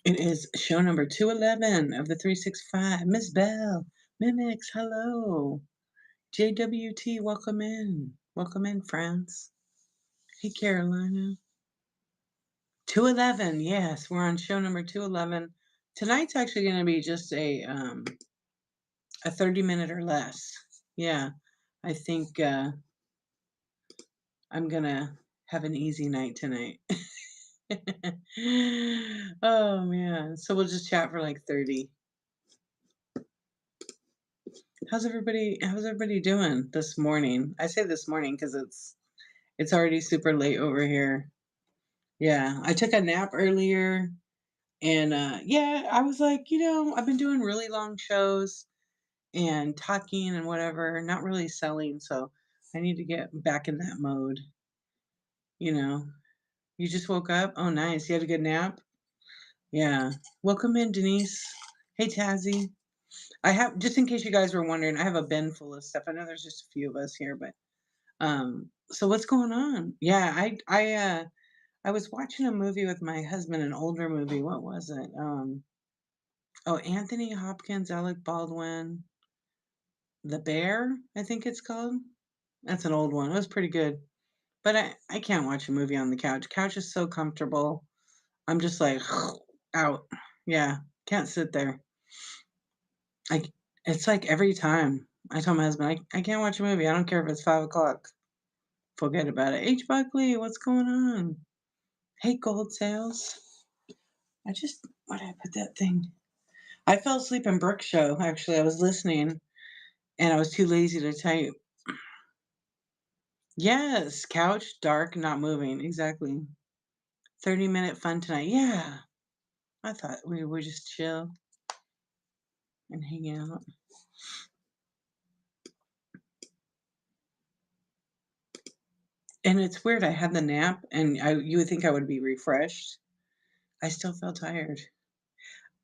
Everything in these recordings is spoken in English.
It is show number 211 of the 365. Miss Bell, Mimics, hello. JWT, welcome in. Welcome in, friends. Hey, Carolina. 211, yes, we're on show number 211. Tonight's actually going to be just a 30-minute or less. Yeah, I think I'm going to have an easy night tonight. Oh, man. So we'll just chat for like 30. How's everybody doing this morning? I say this morning because it's already super late over here. Yeah, I took a nap earlier and yeah, I was like, I've been doing really long shows and talking and whatever, not really selling, so I need to get back in that mode, you know. You just woke up? Oh, nice. You had a good nap? Yeah. Welcome in, Denise. Hey, Tazzy. I have, just in case you guys were wondering, I have a bin full of stuff. I know there's just a few of us here, but so what's going on? Yeah, I was watching a movie with my husband, an older movie. What was it? Oh, Anthony Hopkins, Alec Baldwin, The Bear, I think it's called. That's an old one. It was pretty good. But I can't watch a movie on the couch. Couch is so comfortable. I'm just like out. Yeah, can't sit there. I it's like every time I tell my husband I can't watch a movie. I don't care if it's 5 o'clock. Forget about it. H. Buckley, what's going on? Hey, Gold Sales. Why did I put that thing? I fell asleep in Brooke's show, actually. I was listening and I was too lazy to type. Yes, couch, dark, not moving. Exactly. 30-minute fun tonight. Yeah. I thought we would just chill and hang out. And it's weird. I had the nap and you would think I would be refreshed. I still felt tired.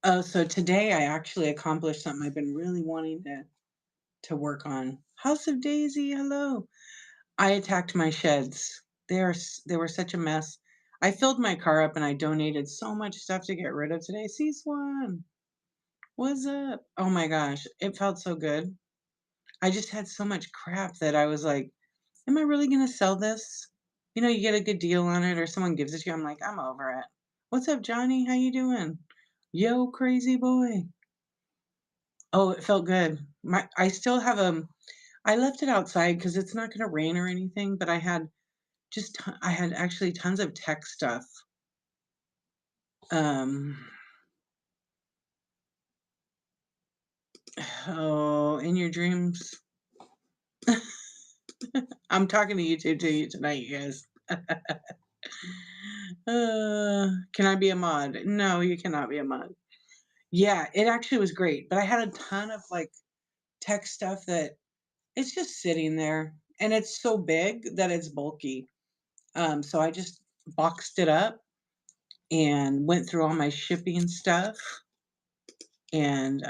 Oh, so today I actually accomplished something I've been really wanting to work on. House of Daisy, hello. I attacked my sheds. They were such a mess. I filled my car up and I donated so much stuff to get rid of today. C1, what's up? Oh my gosh, it felt so good. I just had so much crap that I was like, am I really gonna sell this? You get a good deal on it or someone gives it to you. I'm like, I'm over it. What's up, Johnny? How you doing? Yo, crazy boy. Oh, it felt good. I still have I left it outside because it's not gonna rain or anything, but I had actually tons of tech stuff. Um, oh, in your dreams. I'm talking to you two to you tonight, you guys. Can I be a mod? No, you cannot be a mod. Yeah, it actually was great, but I had a ton of like tech stuff that it's just sitting there, and it's so big that it's bulky. So I just boxed it up and went through all my shipping stuff, and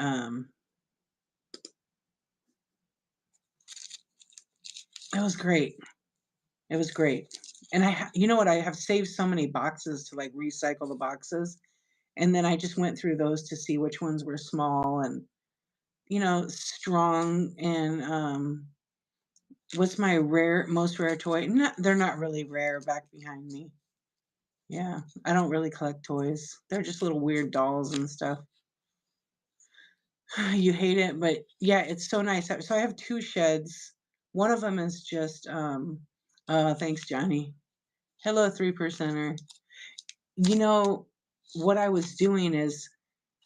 it was great. It was great. And you know what? I have saved so many boxes to like recycle the boxes. And then I just went through those to see which ones were small and, strong. And what's my most rare toy? No, they're not really rare back behind me. Yeah. I don't really collect toys. They're just little weird dolls and stuff. You hate it, but yeah, it's so nice. So I have two sheds. One of them is just, thanks, Johnny. Hello, 3%er. You know, what I was doing is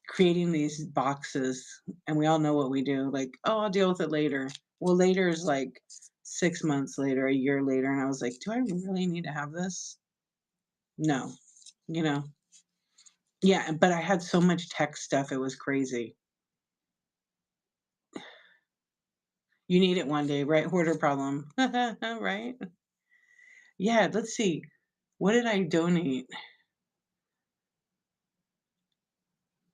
creating these boxes, and we all know what we do. Like, oh, I'll deal with it later. Well, later is like 6 months later, a year later, and I was like, do I really need to have this? No, you know. Yeah, but I had so much tech stuff, it was crazy. You need it one day, right? Hoarder problem, right? Yeah, let's see. What did I donate?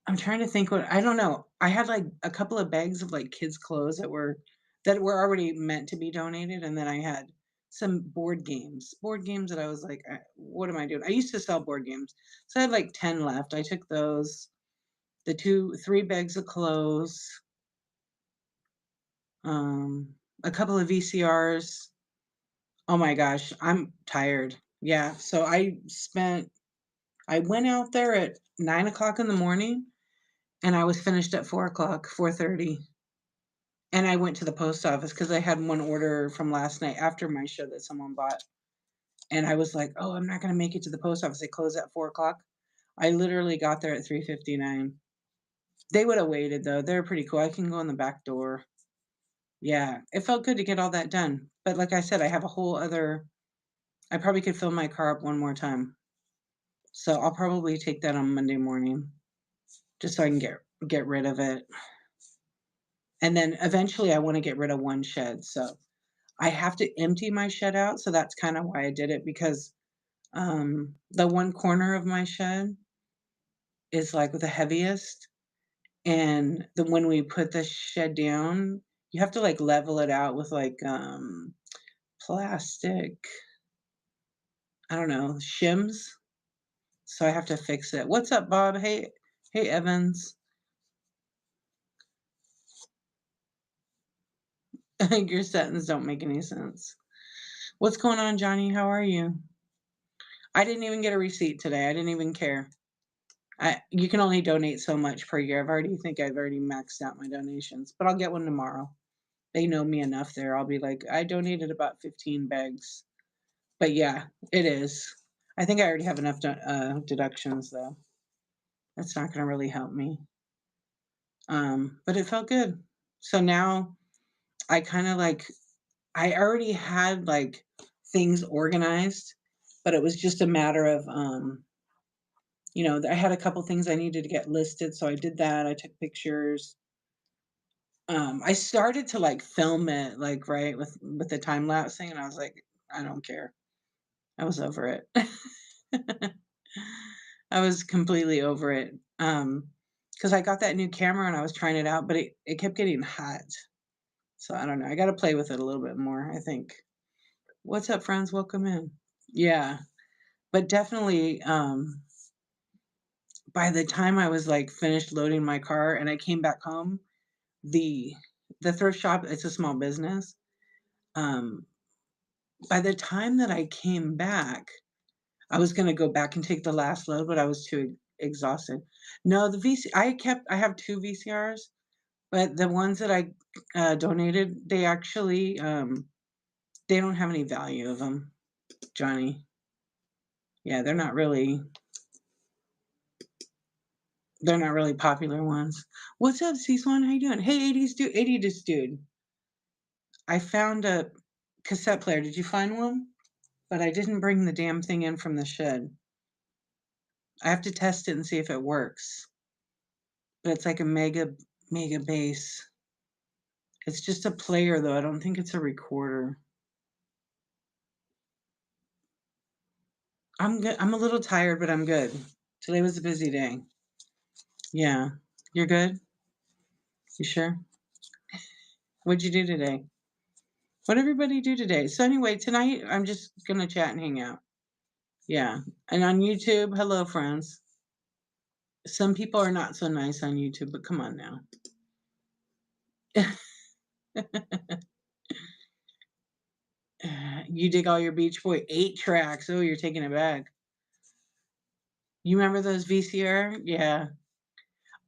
I'm trying to think I don't know. I had, like, a couple of bags of, like, kids' clothes that were already meant to be donated, and then I had some board games that I was like, what am I doing? I used to sell board games. So I had like 10 left. I took those, the 3 bags of clothes, um, a couple of VCRs. Oh my gosh, I'm tired. Yeah. So I went out there at 9 o'clock in the morning and I was finished at 4 o'clock, 4:30. And I went to the post office because I had one order from last night after my show that someone bought. And I was like, "Oh, I'm not gonna make it to the post office. They close at 4 o'clock." I literally got there at 3:59. They would have waited though. They're pretty cool. I can go in the back door. Yeah, it felt good to get all that done. But like I said, I have a whole other I probably could fill my car up one more time. So I'll probably take that on Monday morning just so I can get rid of it. And then eventually I want to get rid of one shed. So I have to empty my shed out. So that's kind of why I did it because the one corner of my shed is like the heaviest. And then when we put the shed down, you have to like level it out with like plastic, I don't know, shims. So I have to fix it. What's up, Bob? Hey, Evans. Your sentence don't make any sense. What's going on, Johnny? How are you? I didn't even get a receipt today. I didn't even care. You can only donate so much per year. I've already maxed out my donations, but I'll get one tomorrow. They know me enough there. I'll be like, I donated about 15 bags. But yeah, it is. I think I already have enough deductions though. That's not going to really help me. But it felt good. So now I kind of like I already had like things organized, but it was just a matter of I had a couple things I needed to get listed, so I did that. I took pictures. I started to like film it like right with the time lapse thing and I was like, I don't care. I was over it. I was completely over it. Because I got that new camera and I was trying it out, but it kept getting hot. So I don't know. I got to play with it a little bit more, I think. What's up, friends? Welcome in. Yeah, but definitely by the time I was like finished loading my car and I came back home, the the thrift shop, it's a small business. Um by the time that I came back, I was going to go back and take the last load, but I was too exhausted. No, I have 2 VCRs, but the ones that I donated, they actually they don't have any value of them, Johnny. Yeah, they're not really popular ones. What's up, C1? How you doing? Hey, 80s dude. I found a cassette player. Did you find one? But I didn't bring the damn thing in from the shed. I have to test it and see if it works. But it's like a mega bass. It's just a player though. I don't think it's a recorder. I'm good. I'm a little tired, but I'm good. Today was a busy day. Yeah. You're good? You sure? What'd you do today? What'd everybody do today? So anyway, tonight I'm just gonna chat and hang out. Yeah. And on YouTube, hello friends. Some people are not so nice on YouTube, but come on now. You dig all your Beach Boy 8 tracks. Oh, you're taking it back. You remember those VCR? Yeah.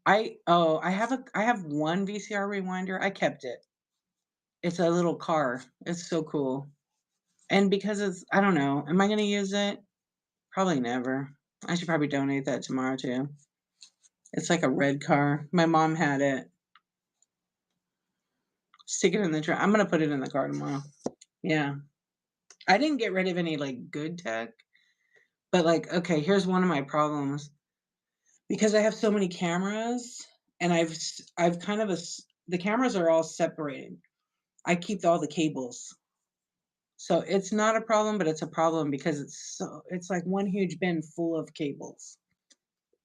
I have one VCR rewinder. I kept it. It's a little car. It's so cool. And because I don't know, am I going to use it? Probably never. I should probably donate that tomorrow too. It's like a red car. My mom had it. Stick it in the trunk. I'm going to put it in the car tomorrow. Yeah. I didn't get rid of any like good tech, but like, okay, here's one of my problems. Because I have so many cameras and I've kind of the cameras are all separated. I keep all the cables. So it's not a problem, but it's a problem because it's like one huge bin full of cables,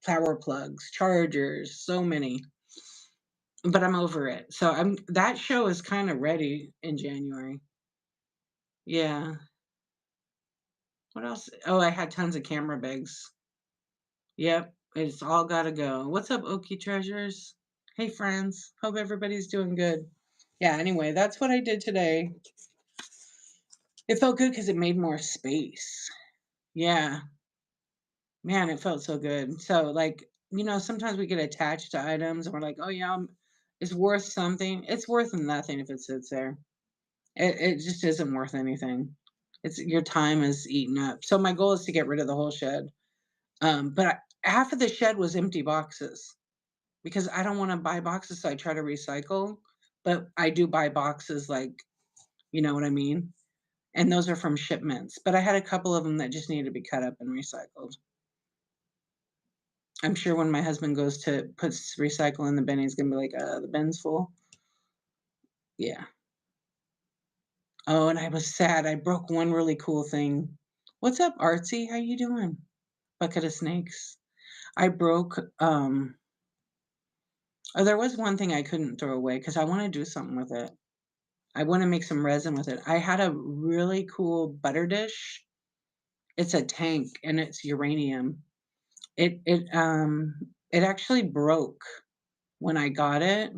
power plugs, chargers, so many. But I'm over it. So that show is kind of ready in January. Yeah. What else? Oh, I had tons of camera bags. Yep, it's all gotta go. What's up, Okie Treasures? Hey, friends. Hope everybody's doing good. Yeah, anyway, that's what I did today. It felt good because it made more space. Yeah, man, it felt so good. So, like, sometimes we get attached to items and we're like, oh, yeah, it's worth something. It's worth nothing if it sits there. It just isn't worth anything. It's your time is eaten up. So my goal is to get rid of the whole shed. Half of the shed was empty boxes because I don't want to buy boxes. So I try to recycle, but I do buy boxes, like, you know what I mean? And those are from shipments. But I had a couple of them that just needed to be cut up and recycled. I'm sure when my husband goes to puts recycle in the bin, he's gonna be like, the bin's full. Yeah. Oh, and I was sad. I broke one really cool thing. What's up, Artsy? How you doing? Bucket of snakes. I broke oh, there was one thing I couldn't throw away because I want to do something with it. I want to make some resin with it. I had a really cool butter dish. It's a tank and it's uranium. It actually broke when I got it.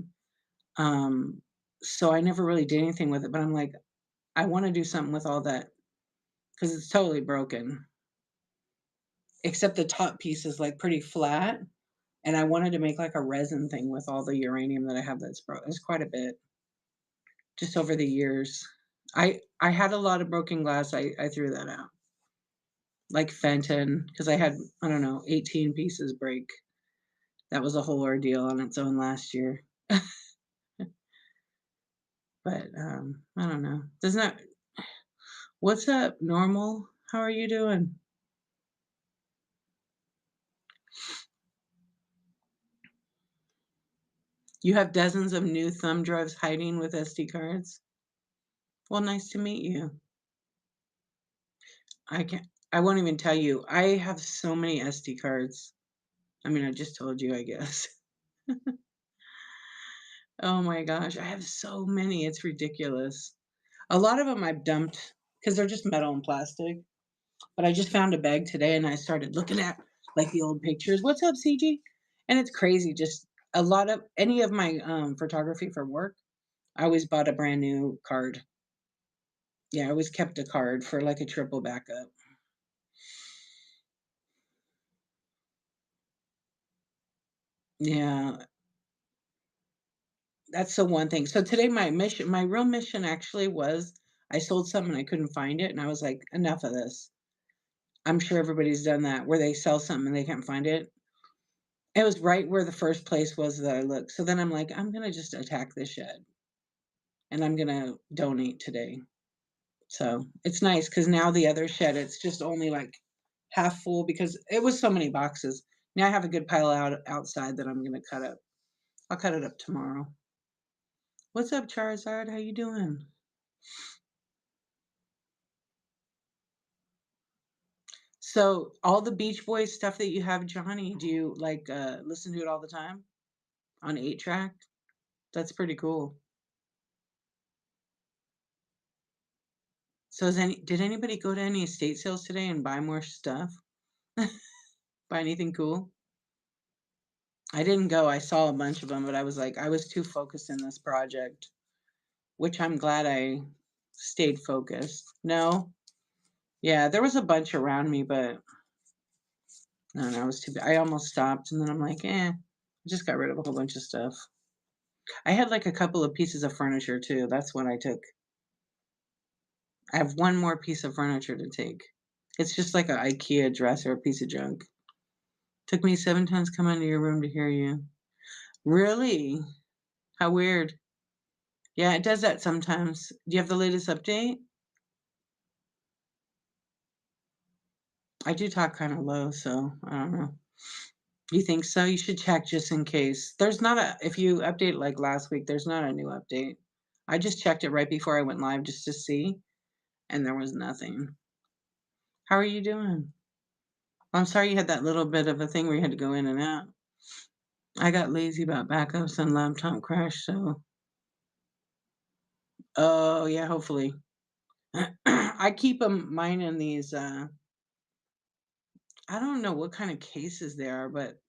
Um so I never really did anything with it, but I'm like, I want to do something with all that because it's totally broken. Except the top piece is like pretty flat. And I wanted to make like a resin thing with all the uranium that I have that's broke. It's quite a bit just over the years. I had a lot of broken glass. I threw that out. Like Fenton, because I had, I don't know, 18 pieces break. That was a whole ordeal on its own last year. But I don't know. Doesn't that what's up, normal? How are you doing? You have dozens of new thumb drives hiding with SD cards? Well, nice to meet you. I won't even tell you. I have so many SD cards. I mean, I just told you, I guess. Oh my gosh, I have so many, it's ridiculous. A lot of them I've dumped because 'cause they're just metal and plastic, but I just found a bag today and I started looking at, like, the old pictures. What's up, CG? And it's crazy, just a lot of any of my, photography for work, I always bought a brand new card. Yeah, I always kept a card for, like, a triple backup. Yeah, that's the one thing. So today my real mission actually was I sold something and I couldn't find it, and I was like, "Enough of this." I'm sure everybody's done that where they sell something and they can't find it. It was right where the first place was that I looked. So then I'm like, I'm gonna just attack this shed and I'm gonna donate today. So it's nice because now the other shed, it's just only like half full because it was so many boxes. Now I have a good pile outside that I'm gonna cut up. I'll cut it up tomorrow. What's up, Charizard? How you doing? So all the Beach Boys stuff that you have, Johnny, do you like listen to it all the time on 8 track? That's pretty cool. So did anybody go to any estate sales today and buy more stuff? Buy anything cool? I didn't go. I saw a bunch of them, but I was like, I was too focused in this project, which I'm glad I stayed focused. No? Yeah, there was a bunch around me, but no, I was too I almost stopped and then I'm like, I just got rid of a whole bunch of stuff. I had like a couple of pieces of furniture too. That's what I took. I have one more piece of furniture to take. It's just like an IKEA dresser, a piece of junk. Took me 7 times to come into your room to hear you. Really? How weird. Yeah, it does that sometimes. Do you have the latest update? I do talk kinda low, so I don't know. You think so? You should check just in case. There's not a if you update like last week, there's not a new update. I just checked it right before I went live just to see, and there was nothing. How are you doing? I'm sorry you had that little bit of a thing where you had to go in and out. I got lazy about backups and laptop crash, so oh, yeah, hopefully. I keep 'em mine in these, I don't know what kind of cases they are, but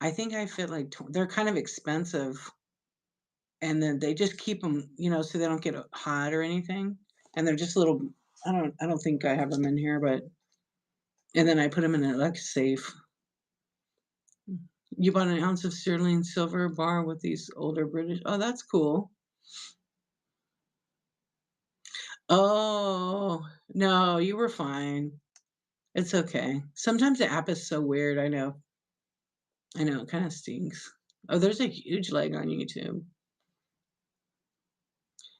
I think I fit like they're kind of expensive, and then they just keep them, so they don't get hot or anything, and they're just little. I don't think I have them in here, but and then I put them in a like safe. You bought an ounce of sterling silver bar with these older British. Oh, that's cool. Oh no, you were fine. It's okay. Sometimes the app is so weird. I know. I know. It kind of stinks. Oh, there's a huge leg on YouTube.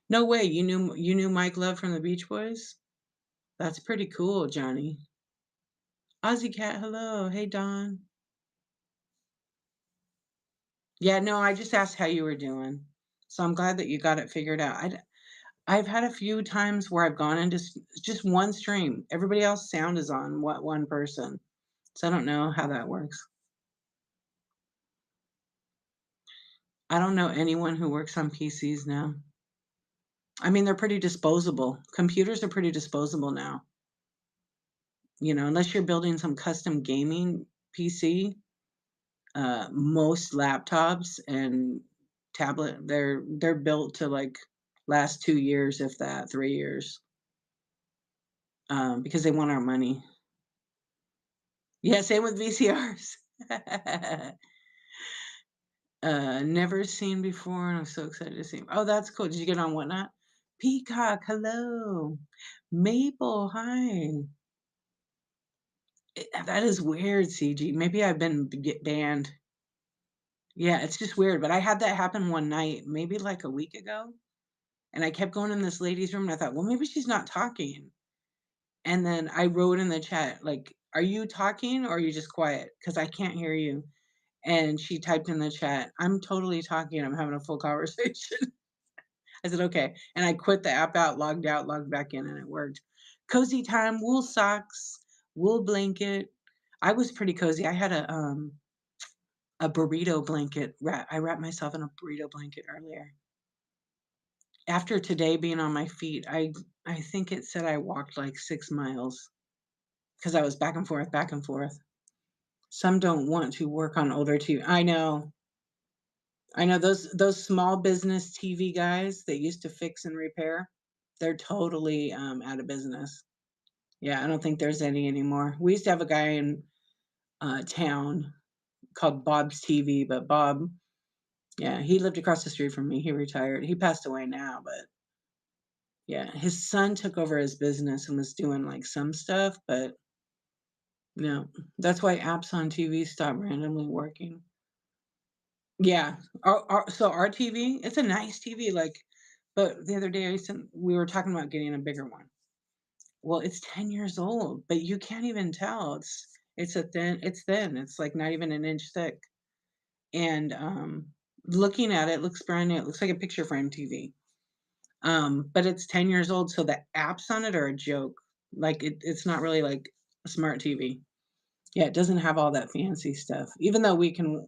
No way. You knew Mike Love from the Beach Boys? That's pretty cool, Johnny. Ozzy Cat, hello. Hey, Don. Yeah, no, I just asked how you were doing. So I'm glad that you got it figured out. I've had a few times where I've gone into just one stream. Everybody else sound is on what one person. So I don't know how that works. I don't know anyone who works on PCs now. I mean, they're pretty disposable. Computers are pretty disposable now. Unless you're building some custom gaming PC, most laptops and they're built to like last 2 years, if that, 3 years, because they want our money. Yeah, same with VCRs. Never seen before, and I'm so excited to see 'em. Oh, that's cool. Did you get on Whatnot? Peacock, hello. Maple, hi. That is weird, CG. Maybe I've been get banned. Yeah, it's just weird. But I had that happen one night, maybe like a week ago, and I kept going in this lady's room, and I thought, well, maybe she's not talking. And then I wrote in the chat, like, "Are you talking or are you just quiet? Because I can't hear you." And she typed in the chat, "I'm totally talking. I'm having a full conversation." I said, "Okay." And I quit the app out, logged back in, and it worked. Cozy time, wool socks, wool blanket. I was pretty cozy. I had a burrito blanket. I wrapped myself in a burrito blanket earlier. After today being on my feet, I think it said I walked like 6 miles because I was back and forth, back and forth. Some don't want to work on older TV. I know. I know those small business TV guys that used to fix and repair, they're totally, out of business. Yeah, I don't think there's any anymore. We used to have a guy in, town called Bob's TV, but Bob, yeah, he lived across the street from me. He retired. He passed away now, but yeah, his son took over his business and was doing, like, some stuff, but no. That's why apps on TV stopped randomly working. Yeah. Our TV, it's a nice TV, like, but the other day we were talking about getting a bigger one. Well, it's 10 years old, but you can't even tell. It's thin. It's like not even an inch thick. And looking at it, it looks brand new. It looks like a picture frame TV. But it's 10 years old, so the apps on it are a joke. Like it's not really like a smart TV. Yeah, it doesn't have all that fancy stuff. Even though we can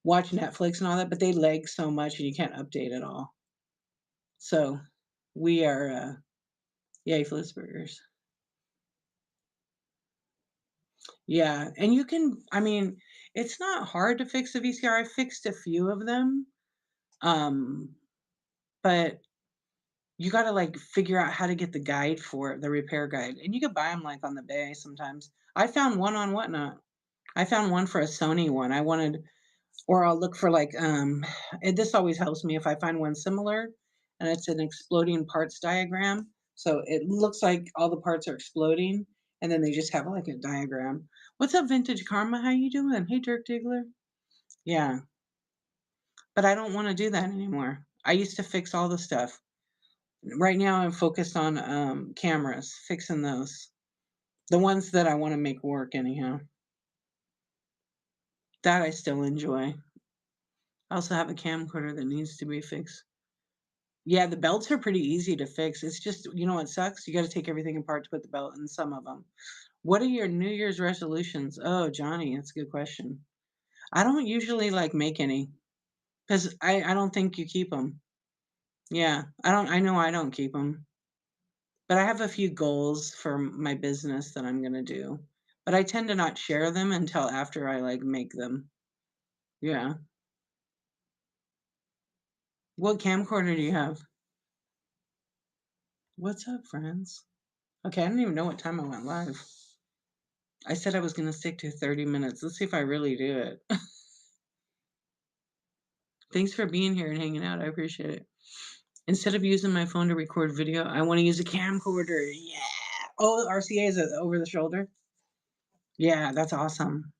watch Netflix and all that, but they lag so much and you can't update it all. So we are yay Flipsburgers. Yeah, and you can I mean, it's not hard to fix a VCR. I fixed a few of them. Um, but you gotta like figure out how to get the guide for it, the repair guide. And you could buy them like on the bay sometimes. I found one on Whatnot. I found one for a Sony one. I wanted Or I'll look for like, and this always helps me if I find one similar and it's an exploding parts diagram. So it looks like all the parts are exploding and then they just have like a diagram. What's up, Vintage Karma? How you doing? Hey, Dirk Diggler. Yeah, but I don't want to do that anymore. I used to fix all the stuff. Right now I'm focused on cameras, fixing those. The ones that I want to make work anyhow. That I still enjoy. I also have a camcorder that needs to be fixed. Yeah, the belts are pretty easy to fix. It's just, what sucks? You gotta take everything apart to put the belt in some of them. What are your New Year's resolutions? Oh, Johnny, that's a good question. I don't usually, like, make any because I don't think you keep them. Yeah, I know I don't keep them, but I have a few goals for my business that I'm gonna do. but I tend to not share them until after I, like, make them. Yeah. What camcorder do you have? What's up, friends? Okay, I don't even know what time I went live. I said I was gonna stick to 30 minutes. Let's see if I really do it. Thanks for being here and hanging out. I appreciate it. Instead of using my phone to record video, I wanna use a camcorder. Yeah. Oh, RCA is it over the shoulder? Yeah, that's awesome.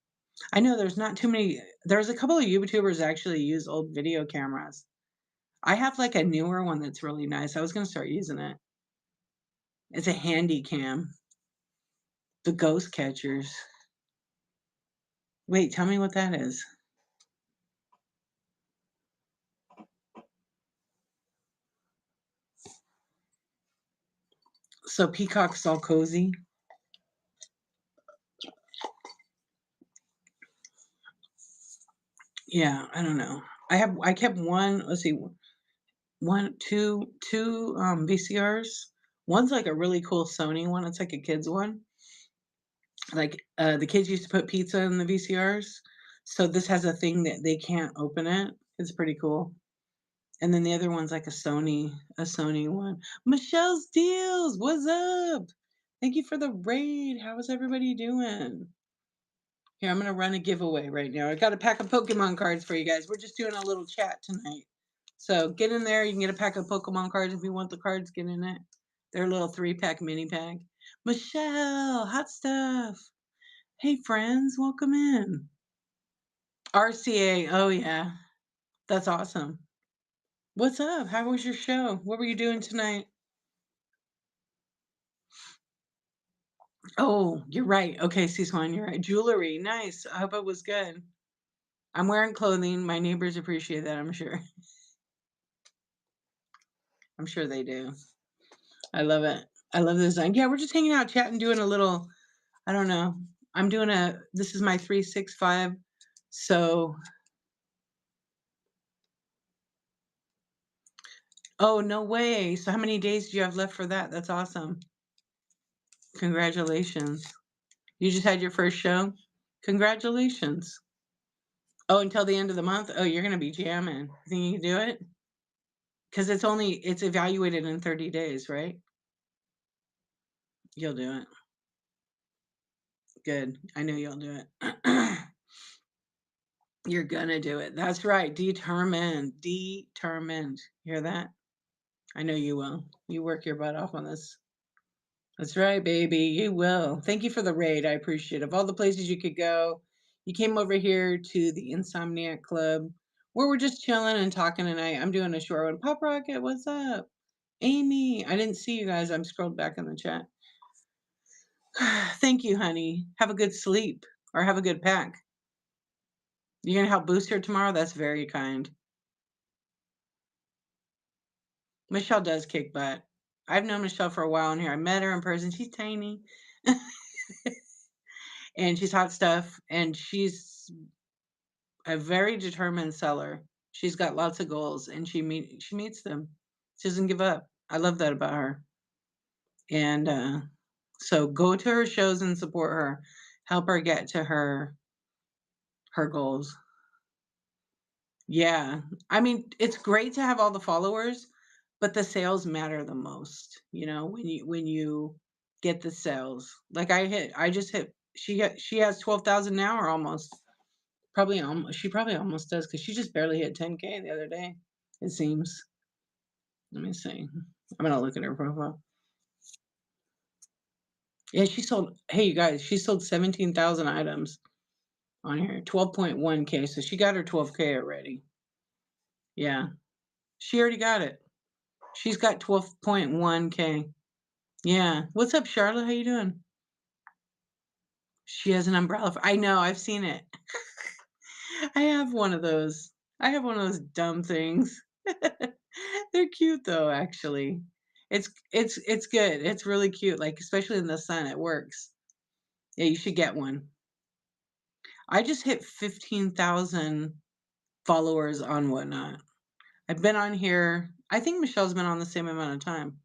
I know there's not too many there's a couple of YouTubers actually use old video cameras. I have, like, a newer one that's really nice. I was gonna start using it. It's a handy cam. The ghost catchers. Wait, tell me what that is. So Peacock's all cozy? Yeah, I don't know. I kept one, let's see, two VCRs. One's like a really cool Sony one. It's like a kid's one. Like the kids used to put pizza in the VCRs. So this has a thing that they can't open it. It's pretty cool. And then the other one's like a Sony one. Michelle's Deals, what's up? Thank you for the raid. How is everybody doing? Here, I'm gonna run a giveaway right now. I got a pack of Pokemon cards for you guys. We're just doing a little chat tonight. So get in there. You can get a pack of Pokemon cards if you want the cards. Get in it. They're a little 3-pack mini pack. Michelle, hot stuff. Hey friends, welcome in. RCA. Oh yeah, that's awesome. What's up? How was your show? What were you doing tonight? Oh, you're right. Okay, C-Swan, you're right. Jewelry, nice. I hope it was good. I'm wearing clothing. My neighbors appreciate that, I'm sure. I'm sure they do. I love it. I love the design. Yeah, we're just hanging out, chatting, doing a little, I don't know. This is my 365. So, oh, no way. So how many days do you have left for that? That's awesome. Congratulations. You just had your first show? Congratulations. Oh, until the end of the month? Oh, you're going to be jamming. You think you can do it? Because it's evaluated in 30 days, right? You'll do it. Good. I know you'll do it. You're gonna do it. That's right. Determined. Determined. Hear that? I know you will. You work your butt off on this. That's right, baby. You will. Thank you for the raid. I appreciate it. Of all the places you could go, you came over here to the Insomniac Club where we're just chilling and talking tonight. I'm doing a short one. Pop Rocket, what's up? Amy, I didn't see you guys. I'm scrolled back in the chat. Thank you, honey. Have a good sleep or have a good pack. You're going to help boost her tomorrow? That's very kind. Michelle does kick butt. I've known Michelle for a while in here. I met her in person. She's tiny. And she's hot stuff. And she's a very determined seller. She's got lots of goals and she meets them. She doesn't give up. I love that about her. And so go to her shows and support her. Help her get to her goals. Yeah. I mean, it's great to have all the followers, but the sales matter the most, when you get the sales. Like I just hit she has 12,000 now or almost. She probably almost does because she just barely hit 10K the other day, it seems. Let me see. I'm gonna look at her profile. Yeah, hey you guys, she sold 17,000 items on here, 12.1K. So she got her 12K already. Yeah. She already got it. She's got 12.1K. Yeah. What's up, Charlotte? How you doing? She has an umbrella. I know. I've seen it. I have one of those. I have one of those dumb things. They're cute though, actually. It's good. It's really cute. Like especially in the sun, it works. Yeah, you should get one. I just hit 15,000 followers on Whatnot. I've been on here. I think Michelle's been on the same amount of time.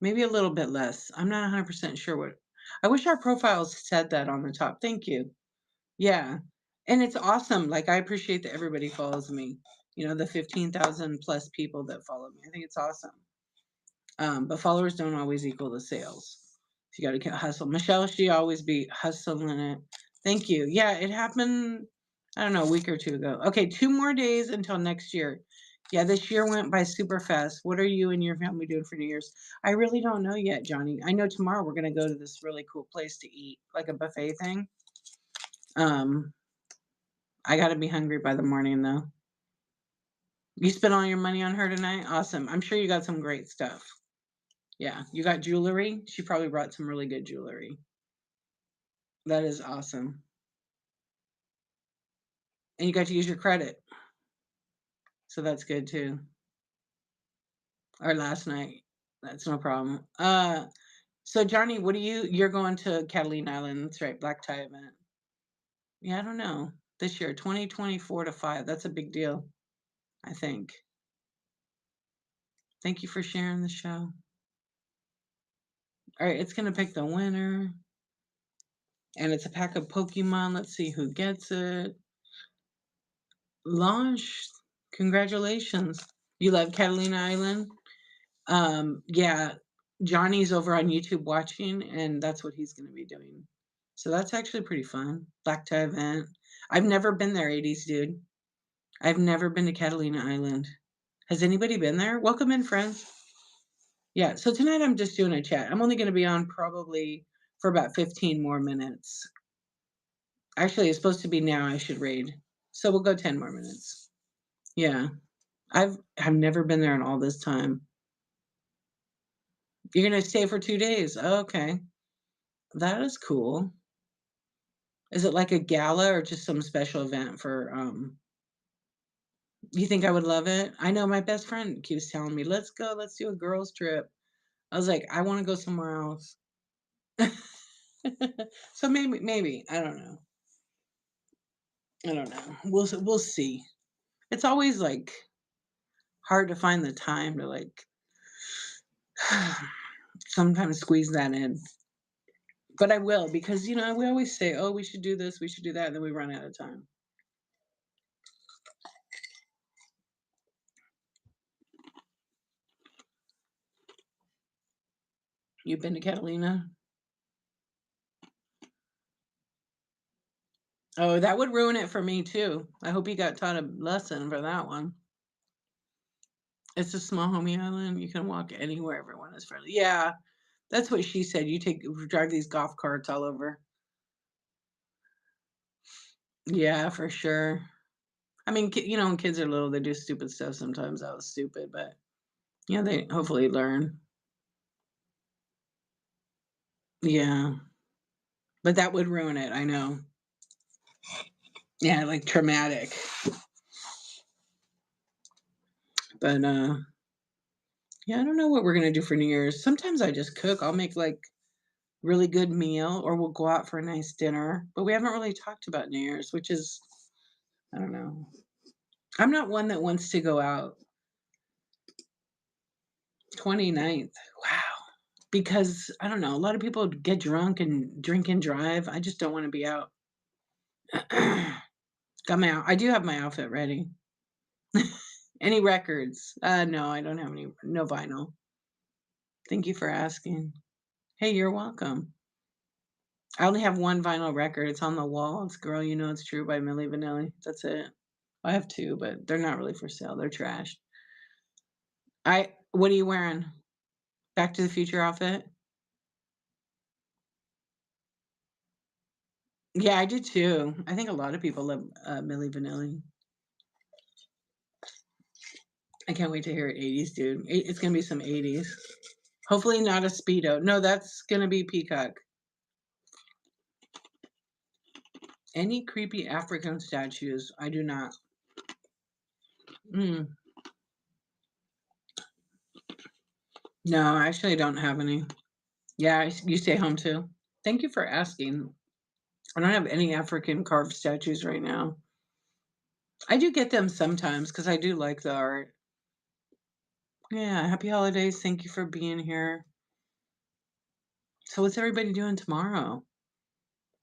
Maybe a little bit less. I'm not 100% sure what. I wish our profiles said that on the top. Thank you. Yeah. And it's awesome. Like, I appreciate that everybody follows me. The 15,000 plus people that follow me. I think it's awesome. But followers don't always equal the sales. So you got to hustle. Michelle, she always be hustling it. Thank you. Yeah, it happened, I don't know, a week or two ago. Okay, 2 more days until next year. Yeah, this year went by super fast. What are you and your family doing for New Year's? I really don't know yet, Johnny. I know tomorrow we're going to go to this really cool place to eat, like a buffet thing. Um, I got to be hungry by the morning, though. You spent all your money on her tonight? Awesome. I'm sure you got some great stuff. Yeah, you got jewelry? She probably brought some really good jewelry. That is awesome. And you got to use your credit. So that's good too. Or last night. That's no problem. So Johnny, what do you're going to Catalina Island, that's right, black tie event. Yeah, I don't know. This year, 2024 to 5. That's a big deal, I think. Thank you for sharing the show. All right, it's gonna pick the winner. And it's a pack of Pokemon. Let's see who gets it. Launched. Congratulations. You love Catalina Island? Yeah, Johnny's over on YouTube watching, and that's what he's going to be doing. So that's actually pretty fun. Black tie event. I've never been there, 80s dude. I've never been to Catalina Island. Has anybody been there? Welcome in, friends. Yeah, so tonight I'm just doing a chat. I'm only going to be on probably for about 15 more minutes. Actually, it's supposed to be now I should raid. So we'll go 10 more minutes. Yeah. I've never been there in all this time. You're gonna stay for 2 days. Oh, okay. That is cool. Is it like a gala or just some special event for you think I would love it? I know my best friend keeps telling me, "Let's go, let's do a girls trip." I was like, "I want to go somewhere else." So maybe, I don't know. I don't know. We'll see. It's always like hard to find the time to like sometimes squeeze that in. But I will because we always say, "Oh, we should do this, we should do that," and then we run out of time. You've been to Catalina? Oh, that would ruin it for me too. I hope you got taught a lesson for that one. It's a small homie island. You can walk anywhere. Everyone is friendly. Yeah, that's what she said. Drive these golf carts all over. Yeah, for sure. I mean, when kids are little, they do stupid stuff sometimes. I was stupid, but yeah, they hopefully learn. Yeah, but that would ruin it. I know. Yeah, like traumatic. But yeah, I don't know what we're gonna do for New Year's. Sometimes I just cook. I'll make like really good meal or we'll go out for a nice dinner. But we haven't really talked about New Year's, which is, I don't know. I'm not one that wants to go out. 29th. Wow. Because I don't know, a lot of people get drunk and drink and drive. I just don't want to be out. I do have my outfit ready. Any records? No, I don't have any. No vinyl. Thank you for asking. Hey, you're welcome. I only have one vinyl record. It's on the wall. It's Girl You Know It's True by Milli Vanilli. That's it. I have two, but they're not really for sale. They're trashed. What are you wearing? Back to the Future outfit? Yeah, I do too. I think a lot of people love Milli Vanilli. I can't wait to hear it 80s, dude. It's going to be some 80s. Hopefully not a Speedo. No, that's going to be Peacock. Any creepy African statues? I do not. Mm. No, actually, I don't have any. Yeah, you stay home too. Thank you for asking. I don't have any African carved statues right now. I do get them sometimes because I do like the art. Yeah, happy holidays. Thank you for being here. So what's everybody doing tomorrow?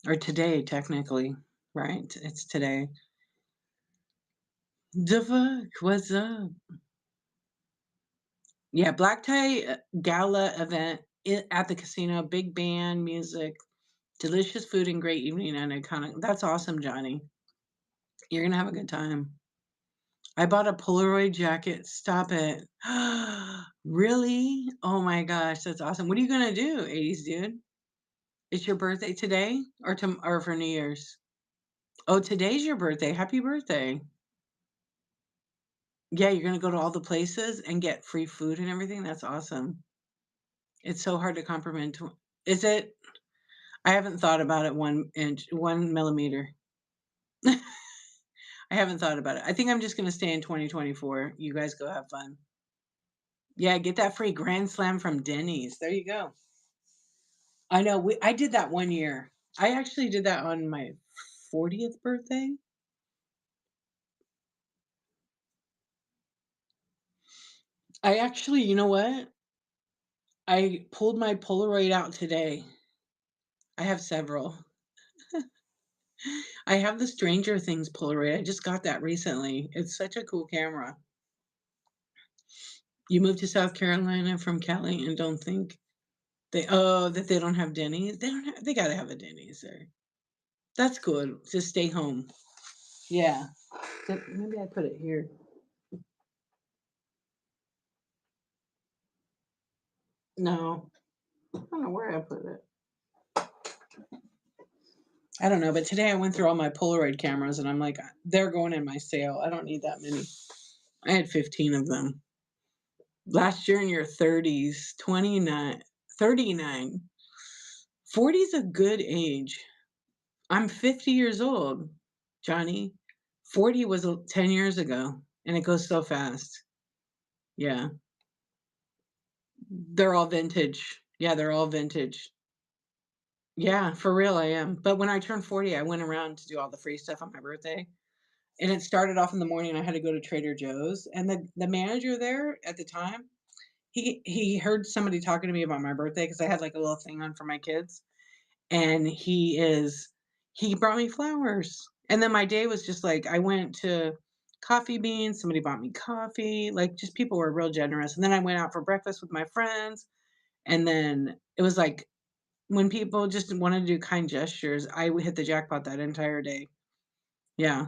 Or today, technically, right? It's today. The fuck? What's up? Yeah, black tie gala event at the casino. Big band, music, delicious food, and great evening. And iconic. That's awesome, Johnny. You're gonna have a good time. I bought a Polaroid jacket. Stop it. Really? Oh my gosh, that's awesome. What are you gonna do, 80s dude? It's your birthday today or for New Year's? Oh, today's your birthday. Happy birthday. Yeah, you're gonna go to all the places and get free food and everything? That's awesome. It's so hard to compliment is it? I haven't thought about it 1 inch 1 millimeter. I haven't thought about it. I think I'm just gonna stay in 2024. You guys go have fun. Yeah, get that free Grand Slam from Denny's. There you go. I know, I did that 1 year. I actually did that on my 40th birthday. I actually you know what? I pulled my Polaroid out today. I have several. I have the Stranger Things Polaroid. I just got that recently. It's such a cool camera. You moved to South Carolina from Cali and don't think that they don't have Denny's? They gotta have a Denny's there. That's good. Just stay home. Yeah. Maybe I put it here. No. I don't know where I put it. I don't know, but today I went through all my Polaroid cameras and I'm like, they're going in my sale. I don't need that many. I had 15 of them. Last year in your 30s, 29, 39. 40 is a good age. I'm 50 years old, Johnny. 40 was 10 years ago, and it goes so fast. Yeah. They're all vintage. Yeah, they're all vintage. Yeah, for real, I am. But when I turned 40, I went around to do all the free stuff on my birthday. And it started off in the morning. I had to go to Trader Joe's. And the manager there at the time, he heard somebody talking to me about my birthday because I had like a little thing on for my kids. And he brought me flowers. And then my day was just like I went to Coffee Beans, somebody bought me coffee, like just people were real generous. And then I went out for breakfast with my friends. And then it was like when people just wanted to do kind gestures, I would hit the jackpot that entire day. Yeah.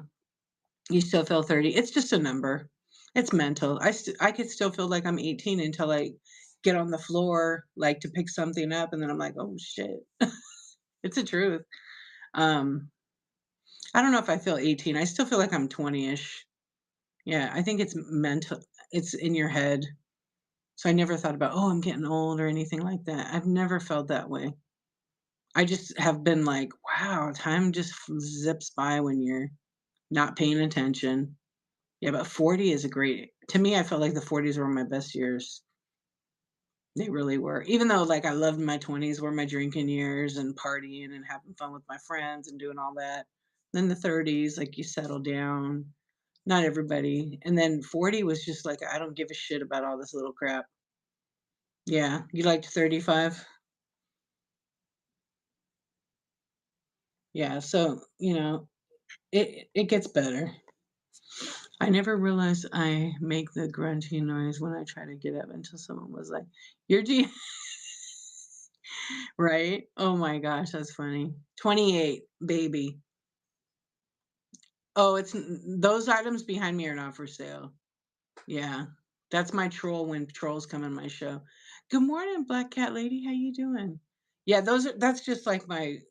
You still feel 30. It's just a number. It's mental. I could still feel like I'm 18 until I get on the floor, like to pick something up, and then I'm like, oh shit. It's the truth. Um, I don't know if I feel 18. I still feel like I'm 20-ish. Yeah, I think it's mental. It's in your head. So I never thought about, oh, I'm getting old or anything like that. I've never felt that way. I just have been like, wow, time just zips by when you're not paying attention. Yeah, but 40 is a great to me, I felt like the 40s were my best years. They really were. Even though, like, I loved my 20s were my drinking years and partying and having fun with my friends and doing all that. Then the 30s, like, you settle down. Not everybody. And then 40 was just like, I don't give a shit about all this little crap. Yeah. You liked 35? Yeah. So, it gets better. I never realized I make the grunty noise when I try to get up until someone was like, "You're G," right? Oh my gosh, that's funny. 28, baby. Oh, those items behind me are not for sale. Yeah. That's my troll when trolls come in my show. "Good morning, Black Cat Lady. How you doing?" Yeah, that's just like my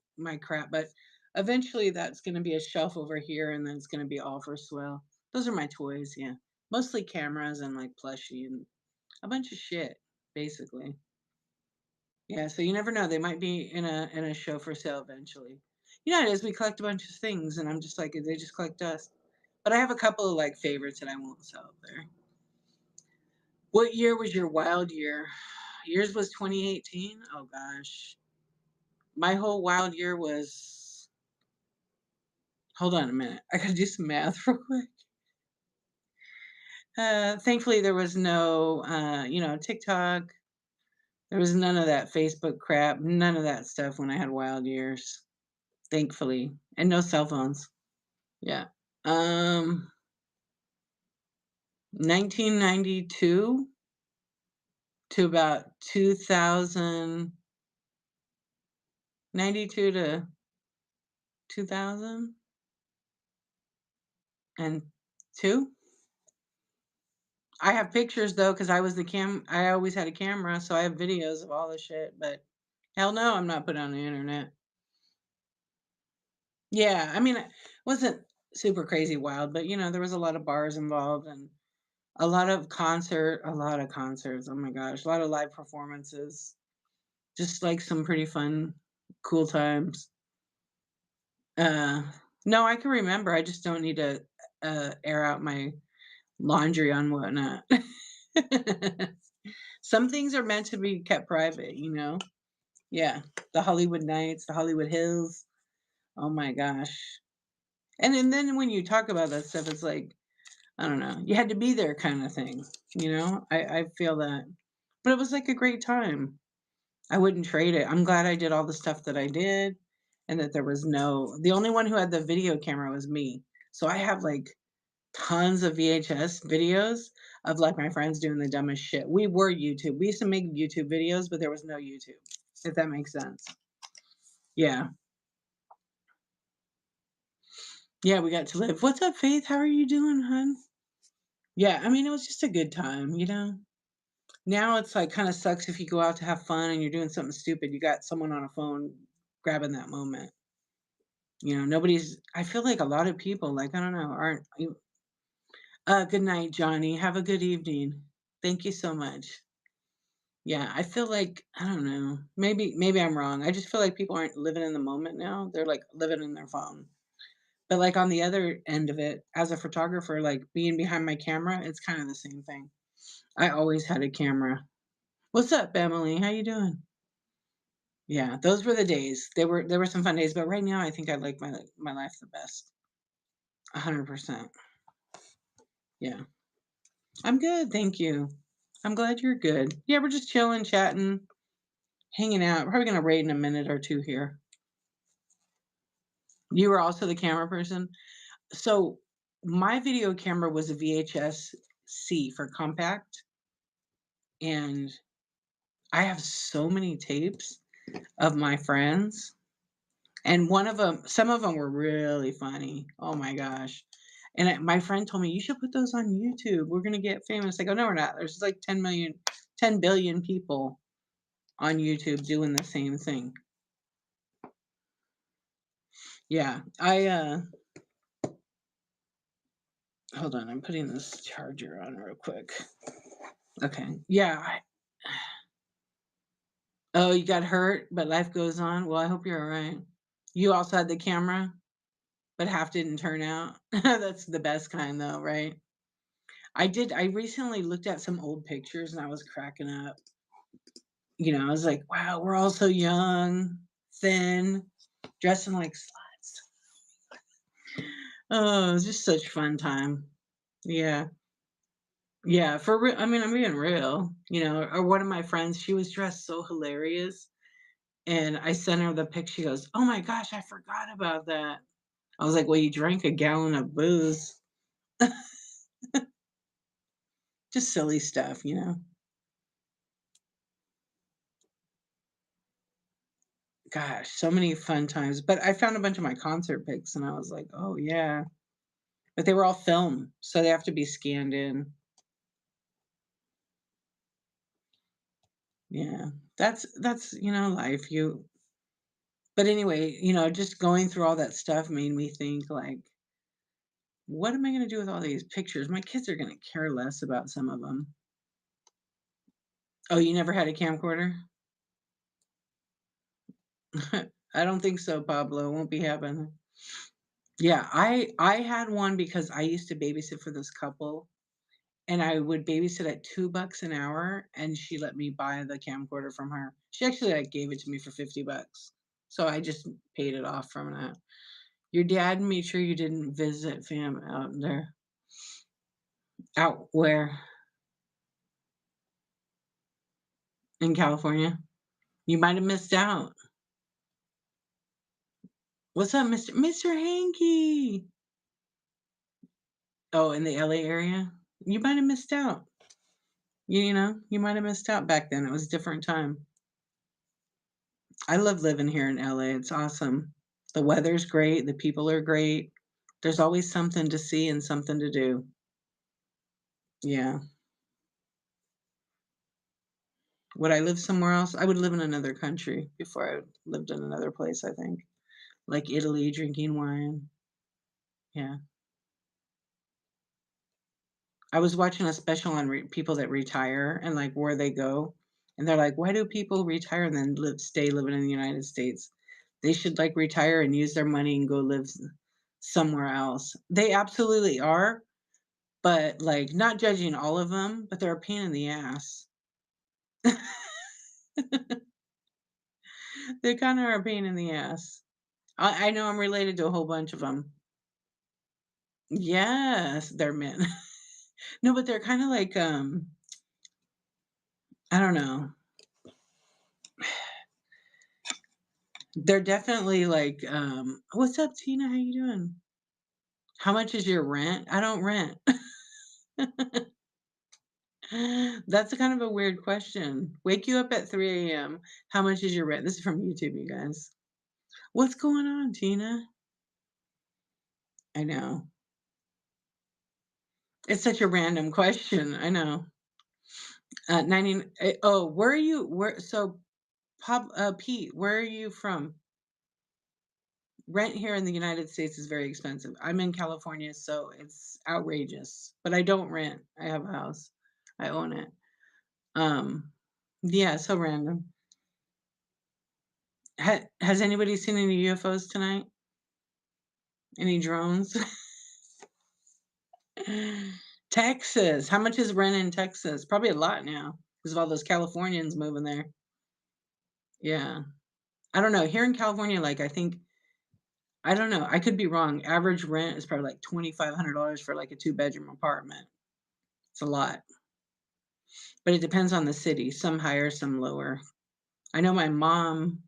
crap, but eventually that's gonna be a shelf over here and then it's gonna be all for sale. Those are my toys, yeah. Mostly cameras and like plushie and a bunch of shit, basically. Yeah, so you never know. They might be in a show for sale eventually. You know how it is, we collect a bunch of things and I'm just like, they just collect dust. But I have a couple of like favorites that I won't sell there. What year was your wild year? Yours was 2018? Oh gosh. My whole wild year was hold on a minute. I gotta do some math real quick. Thankfully there was no TikTok, There was none of that Facebook crap, none of that stuff when I had wild years, thankfully, and no cell phones. Yeah. Um, 1992 to about 1992 to 2002. I have pictures though, because I always had a camera, so I have videos of all the shit, but hell no, I'm not putting it on the internet. Yeah, I mean, it wasn't super crazy wild, but, there was a lot of bars involved and a lot of concerts, oh my gosh, a lot of live performances, just, like, some pretty fun, cool times. Uh, no, I can remember, I just don't need to, air out my laundry on whatnot. Some things are meant to be kept private, you know? Yeah, the Hollywood Nights, the Hollywood Hills, oh my gosh. And then when you talk about that stuff, it's like, I don't know, you had to be there kinda thing, you know? I feel that. But it was, like, a great time. I wouldn't trade it. I'm glad I did all the stuff that I did and that there was the only one who had the video camera was me. So I have, like, tons of VHS videos of, like, my friends doing the dumbest shit. We were YouTube. We used to make YouTube videos, but there was no YouTube, if that makes sense. Yeah. Yeah, we got to live. "What's up, Faith? How are you doing, hun?" Yeah, I mean, it was just a good time, you know? Now it's, like, kinda sucks if you go out to have fun and you're doing something stupid, you got someone on a phone grabbing that moment. Nobody's I feel like a lot of people, like, I don't know, aren't you good night, Johnny. Have a good evening. Thank you so much. Yeah, I feel like I don't know, maybe I'm wrong. I just feel like people aren't living in the moment now. They're, like, living in their phone. But, like, on the other end of it, as a photographer, like, being behind my camera, it's kinda the same thing. I always had a camera. "What's up, Emily? How you doing?" Yeah, those were the days. There were some fun days, but right now I think I like my life the best. 100%. Yeah. I'm good, thank you. I'm glad you're good. Yeah, we're just chilling, chatting, hanging out. We're probably gonna raid in a minute or 2 here. You were also the camera person? So, my video camera was a VHS-C for compact, and I have so many tapes of my friends, and some of them were really funny. Oh my gosh. And my friend told me, "You should put those on YouTube. We're gonna get famous." I go, "No, we're not. There's like 10 billion people on YouTube doing the same thing." Yeah, hold on, I'm putting this charger on real quick. Okay, yeah. Oh, you got hurt, but life goes on. Well, I hope you're all right. You also had the camera, but half didn't turn out. That's the best kind, though, right? I recently looked at some old pictures and I was cracking up. I was like, wow, we're all so young, thin, dressing like sluts. Oh, it was just such fun time. Yeah. Yeah, for real. I mean, I'm being real, or one of my friends, she was dressed so hilarious. And I sent her the pic. She goes, "Oh my gosh, I forgot about that." I was like, "Well, you drank a gallon of booze." Just silly stuff, you know? Gosh, so many fun times. But I found a bunch of my concert pics and I was like, "Oh, yeah." But they were all film, so they have to be scanned in. Yeah. That's life. But anyway, just going through all that stuff made me think like, what am I gonna do with all these pictures? My kids are gonna care less about some of them. Oh, you never had a camcorder? I don't think so, Pablo. Won't be happening. Yeah, I had one because I used to babysit for this couple, and I would babysit at $2 an hour, and she let me buy the camcorder from her. She actually, like, gave it to me for $50, so I just paid it off from that. Your dad made sure you didn't visit fam out there. Out where? in California. You might have missed out. What's up, Mr. Hanky? Oh, in the LA area? You might have missed out. You might have missed out back then. It was a different time. I love living here in LA. It's awesome. The weather's great. The people are great. There's always something to see and something to do. Yeah. Would I live somewhere else? I would live in another country before I lived in another place, I think. Like Italy, drinking wine. Yeah. I was watching a special on people that retire and like where they go. And they're like, why do people retire and then stay living in the United States? They should like retire and use their money and go live somewhere else. They absolutely are, but like not judging all of them, but they're a pain in the ass. They kind of are a pain in the ass. I know I'm related to a whole bunch of them. Yes, they're men. No, but they're kind of like I don't know. They're definitely like what's up, Tina? How you doing? How much is your rent? I don't rent. That's a kind of a weird question. Wake you up at 3 a.m. How much is your rent? This is from YouTube, you guys. What's going on, Tina? I know. It's such a random question. I know. 90. Oh, where are you? Pete, where are you from? Rent here in the United States is very expensive. I'm in California, so it's outrageous. But I don't rent. I have a house. I own it. Um, yeah, so random. Has anybody seen any UFOs tonight? Any drones? Texas. How much is rent in Texas? Probably a lot now because of all those Californians moving there. Yeah. I don't know. Here in California, like I don't know. I could be wrong. Average rent is probably like $2,500 for like a 2-bedroom apartment. It's a lot. But it depends on the city. Some higher, some lower. I know my mom,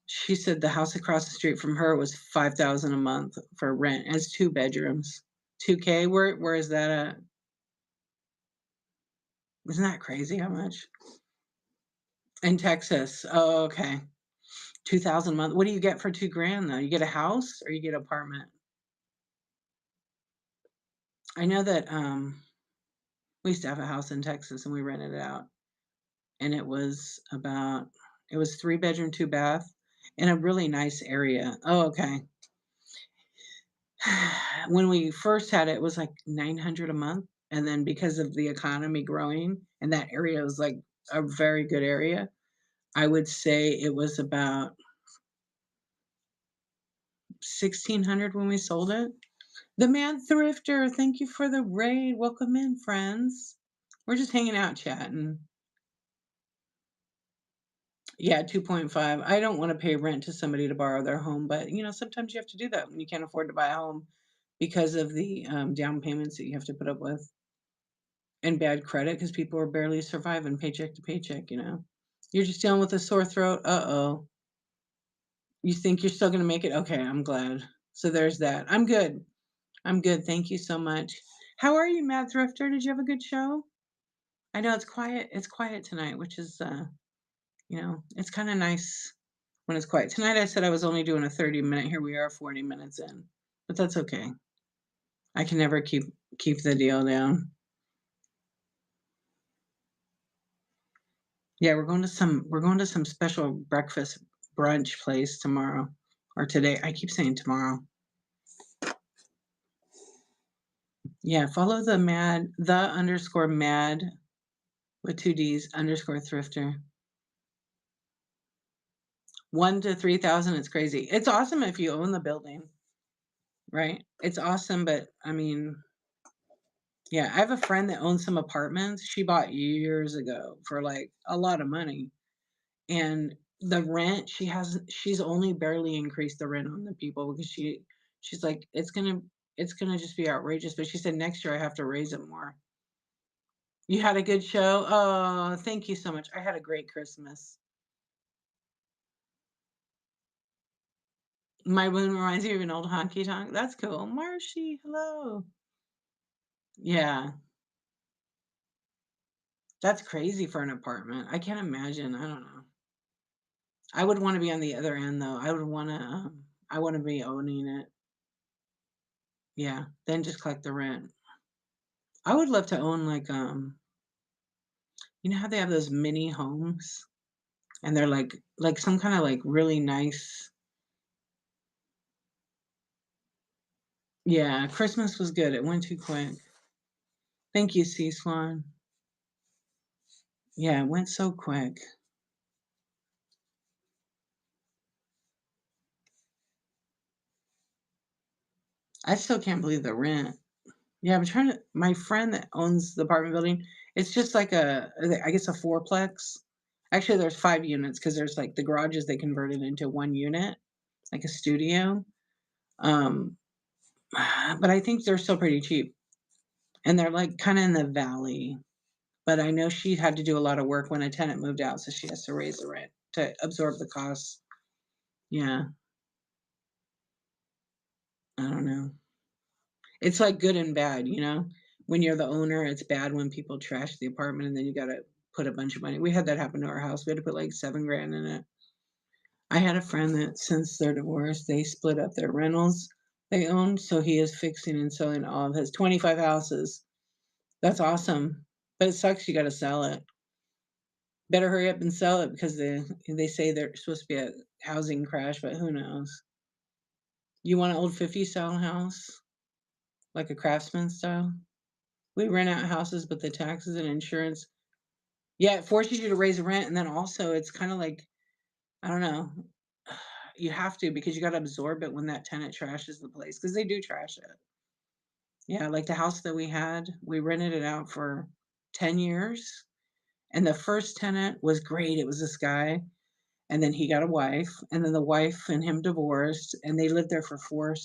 she said the house across the street from her was 5,000 a month for rent. And it's 2 bedrooms. 2K. Where is that at? Isn't that crazy how much? In Texas. Oh, okay. 2,000 a month. What do you get for 2 grand though? You get a house or you get an apartment? I know that we used to have a house in Texas and we rented it out. And it was 3 bedroom, 2 bath in a really nice area. Oh, okay. When we first had it, it was like 900 a month. And then because of the economy growing and that area was like a very good area, I would say it was about 1,600 when we sold it. The Man Thrifter, thank you for the raid. Welcome in, friends. We're just hanging out chatting. Yeah, 2.5. I don't want to pay rent to somebody to borrow their home, but sometimes you have to do that when you can't afford to buy a home because of the down payments that you have to put up with and bad credit because people are barely surviving paycheck to paycheck. You're just dealing with a sore throat. Uh-oh. You think you're still going to make it? Okay, I'm glad. So there's that. I'm good. I'm good. Thank you so much. How are you, Mad Thrifter? Did you have a good show? I know it's quiet. It's quiet tonight, which is it's kind of nice when it's quiet. Tonight I said I was only doing a 30-minute. Here we are 40 minutes in. But that's okay. I can never keep the deal down. Yeah, we're going to some special breakfast brunch place tomorrow or today. I keep saying tomorrow. Yeah, follow the _mad with 2 Ds _thrifter. 1 to 3,000, it's crazy. It's awesome if you own the building, right? It's awesome, but I mean, yeah, I have a friend that owns some apartments. She bought years ago for like a lot of money. And the rent, she's only barely increased the rent on the people because she's like, it's gonna just be outrageous. But she said next year I have to raise it more. You had a good show? Oh, thank you so much. I had a great Christmas. My room reminds you of an old honky tonk. That's cool. Marshy, hello. Yeah, that's crazy for an apartment. I can't imagine. I don't know. I would wanna be on the other end, though. I wanna be owning it. Yeah, then just collect the rent. I would love to own, like, you know how they have those mini homes? And they're like some kinda, like, really nice. Yeah, Christmas was good. It went too quick. Thank you, Sea Swan. Yeah, it went so quick. I still can't believe the rent. Yeah, I'm trying to my friend that owns the apartment building, it's just like I guess a fourplex. Actually, there's 5 units because there's, like, the garages they converted into 1 unit, like a studio. Um, but I think they're still pretty cheap, and they're, like, kinda in the valley. But I know she had to do a lot of work when a tenant moved out, so she has to raise the rent to absorb the costs. Yeah, I don't know. It's like good and bad, you know? When you're the owner, it's bad when people trash the apartment and then you gotta put a bunch of money. We had that happen to our house. We had to put like 7 grand in it. I had a friend that since their divorce, they split up their rentals they owned, so he is fixing and selling all of his 25 houses. That's awesome. But it sucks you gotta sell it. Better hurry up and sell it because they say there's supposed to be a housing crash, but who knows? You want an old 50s style house? Like a craftsman style? We rent out houses, but the taxes and insurance, yeah, it forces you to raise the rent, and then also it's kinda like, I don't know, you have to because you gotta absorb it when that tenant trashes the place because they do trash it. Yeah, like the house that we had, we rented it out for 10 years, and the first tenant was great, it was this guy, and then he got a wife, and then the wife and him divorced, and they lived there for 4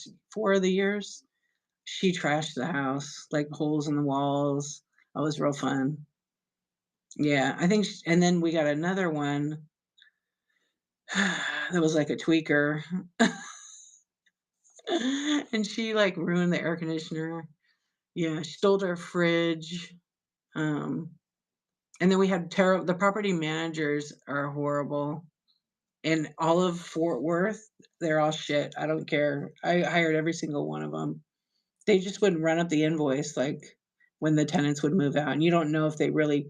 of the years. She trashed the house, like holes in the walls. It was real fun. Yeah, I think sh and then we got another one that was like a tweaker, and she, like, ruined the air conditioner. Yeah, she stole our fridge, um, and then we had terrible. The property managers are horrible, and all of Fort Worth, they're all shit, I don't care. I hired every single one of them. They just wouldn't run up the invoice, like, when the tenants would move out, and you don't know if they really,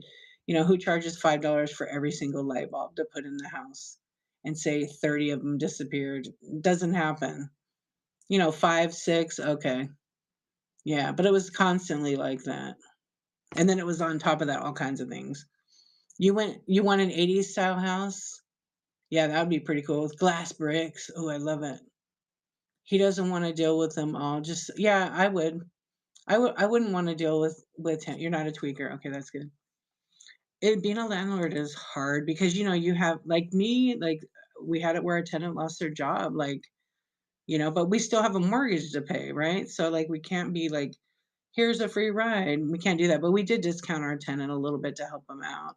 who charges $5 for every single light bulb to put in the house and say 30 of them disappeared. Doesn't happen. 5, 6, okay. Yeah, but it was constantly like that, and then it was on top of that all kinds of things. You want an '80s style house? Yeah, that would be pretty cool with glass bricks. Oh, I love it. He doesn't wanna deal with them all, just yeah, I would. I wouldn't wanna deal with him. You're not a tweaker, okay, that's good. Being a landlord is hard because, you have like me, like, we had it where a tenant lost their job, like, but we still have a mortgage to pay, right? So, like, we can't be like, "Here's a free ride." We can't do that, but we did discount our tenant a little bit to help him out,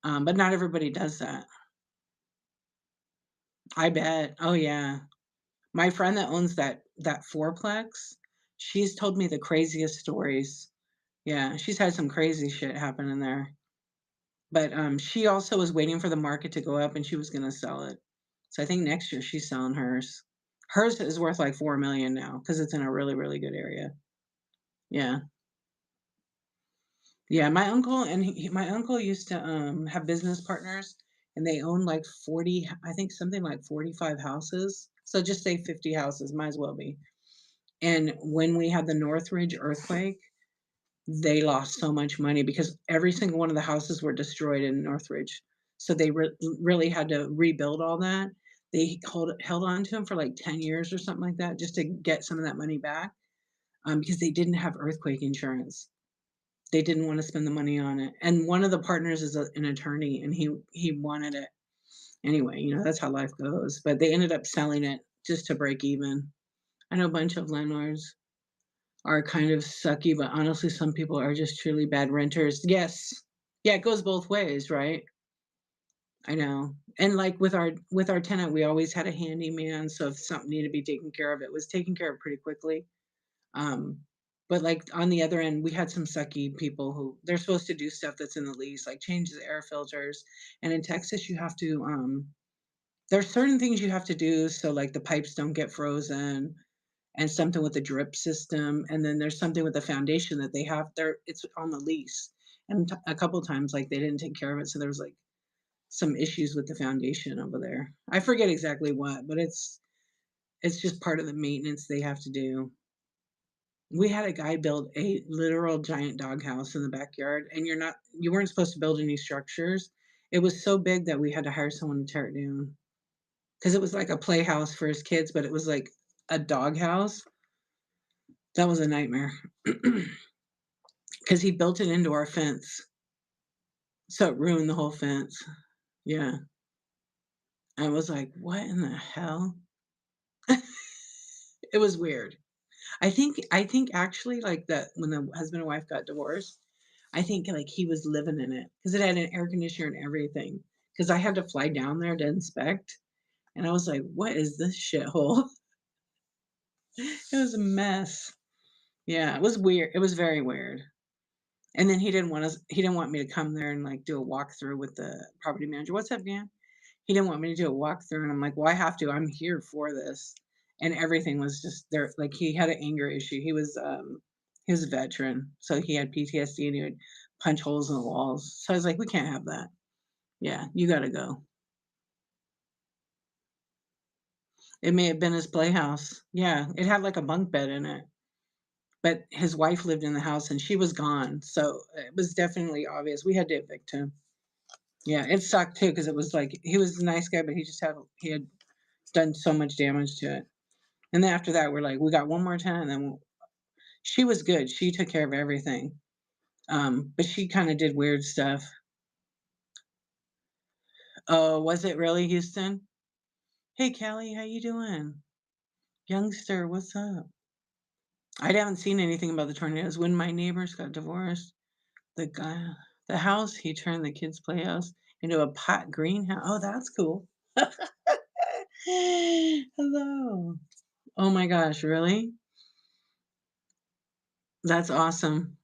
but not everybody does that. I bet. Oh, yeah. My friend that owns that fourplex, she's told me the craziest stories. Yeah, she's had some crazy shit happen in there. But, she also was waiting for the market to go up, and she was gonna sell it. So I think next year she's selling hers. Hers is worth like 4,000,000 now because it's in a really, really good area. Yeah. Yeah, my uncle used to, have business partners, and they own like 40, I think something like 45 houses. So just say 50 houses, might as well be. And when we had the Northridge earthquake, they lost so much money because every single one of the houses were destroyed in Northridge. So they really had to rebuild all that. They held on to them for like 10 years or something like that just to get some of that money back, because they didn't have earthquake insurance. They didn't want to spend the money on it. And one of the partners is an attorney, and he wanted it. Anyway, that's how life goes. But they ended up selling it just to break even. I know a bunch of landlords. are kind of sucky, but honestly, some people are just truly bad renters. Yes. Yeah, it goes both ways, right? I know. And like with our tenant, we always had a handyman, so if something needed to be taken care of, it was taken care of pretty quickly. Um, but like on the other end, we had some sucky people who they're supposed to do stuff that's in the lease, like change the air filters. And in Texas, you have to there's certain things you have to do so like the pipes don't get frozen and something with the drip system. And then there's something with the foundation that they have there. It's on the lease. And a couple times like they didn't take care of it. So there was like some issues with the foundation over there. I forget exactly what, but it's just part of the maintenance they have to do. We had a guy build a literal giant doghouse in the backyard, and you weren't supposed to build any structures. It was so big that we had to hire someone to tear it down because it was like a playhouse for his kids, but it was like a doghouse. That was a nightmare because he built it into our fence, so it ruined the whole fence. Yeah, I was like, "What in the hell?" It was weird. I think actually, like, that when the husband and wife got divorced, I think, like, he was living in it because it had an air conditioner and everything. Because I had to fly down there to inspect, and I was like, "What is this shithole?" It was a mess. Yeah, it was weird. It was very weird. And then he didn't want me to come there and, like, do a walkthrough with the property manager. "What's up, Dan?" He didn't want me to do a walkthrough, and I'm like, "Well, I have to. I'm here for this." And everything was just there. Like he had an anger issue. He was a veteran, so he had PTSD and he would punch holes in the walls. So I was like, "We can't have that. Yeah, you gotta go." It may have been his playhouse. Yeah, it had like a bunk bed in it. But his wife lived in the house and she was gone. So it was definitely obvious. We had to evict him. Yeah, it sucked too because it was like he was a nice guy, but he had done so much damage to it. And then after that, we're like, we got one more tenant, and then she was good. She took care of everything. But she kind of did weird stuff. Oh, was it really Houston? Hey, Callie, how you doing? Youngster, what's up? I haven't seen anything about the tornadoes. When my neighbors got divorced, the guy, the house, he turned the kids' playhouse into a pot greenhouse. Oh, that's cool. Hello. Oh my gosh, really? That's awesome.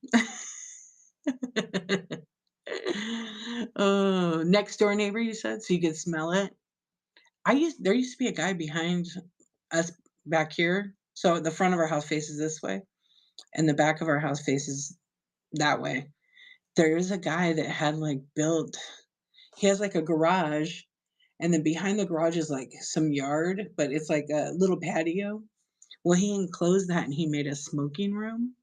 Oh, next door neighbor, you said, so you could smell it? There used to be a guy behind us back here. So the front of our house faces this way, and the back of our house faces that way. There is a guy that had like built he has like a garage, and then behind the garage is like some yard, but it's like a little patio. Well, he enclosed that and he made a smoking room,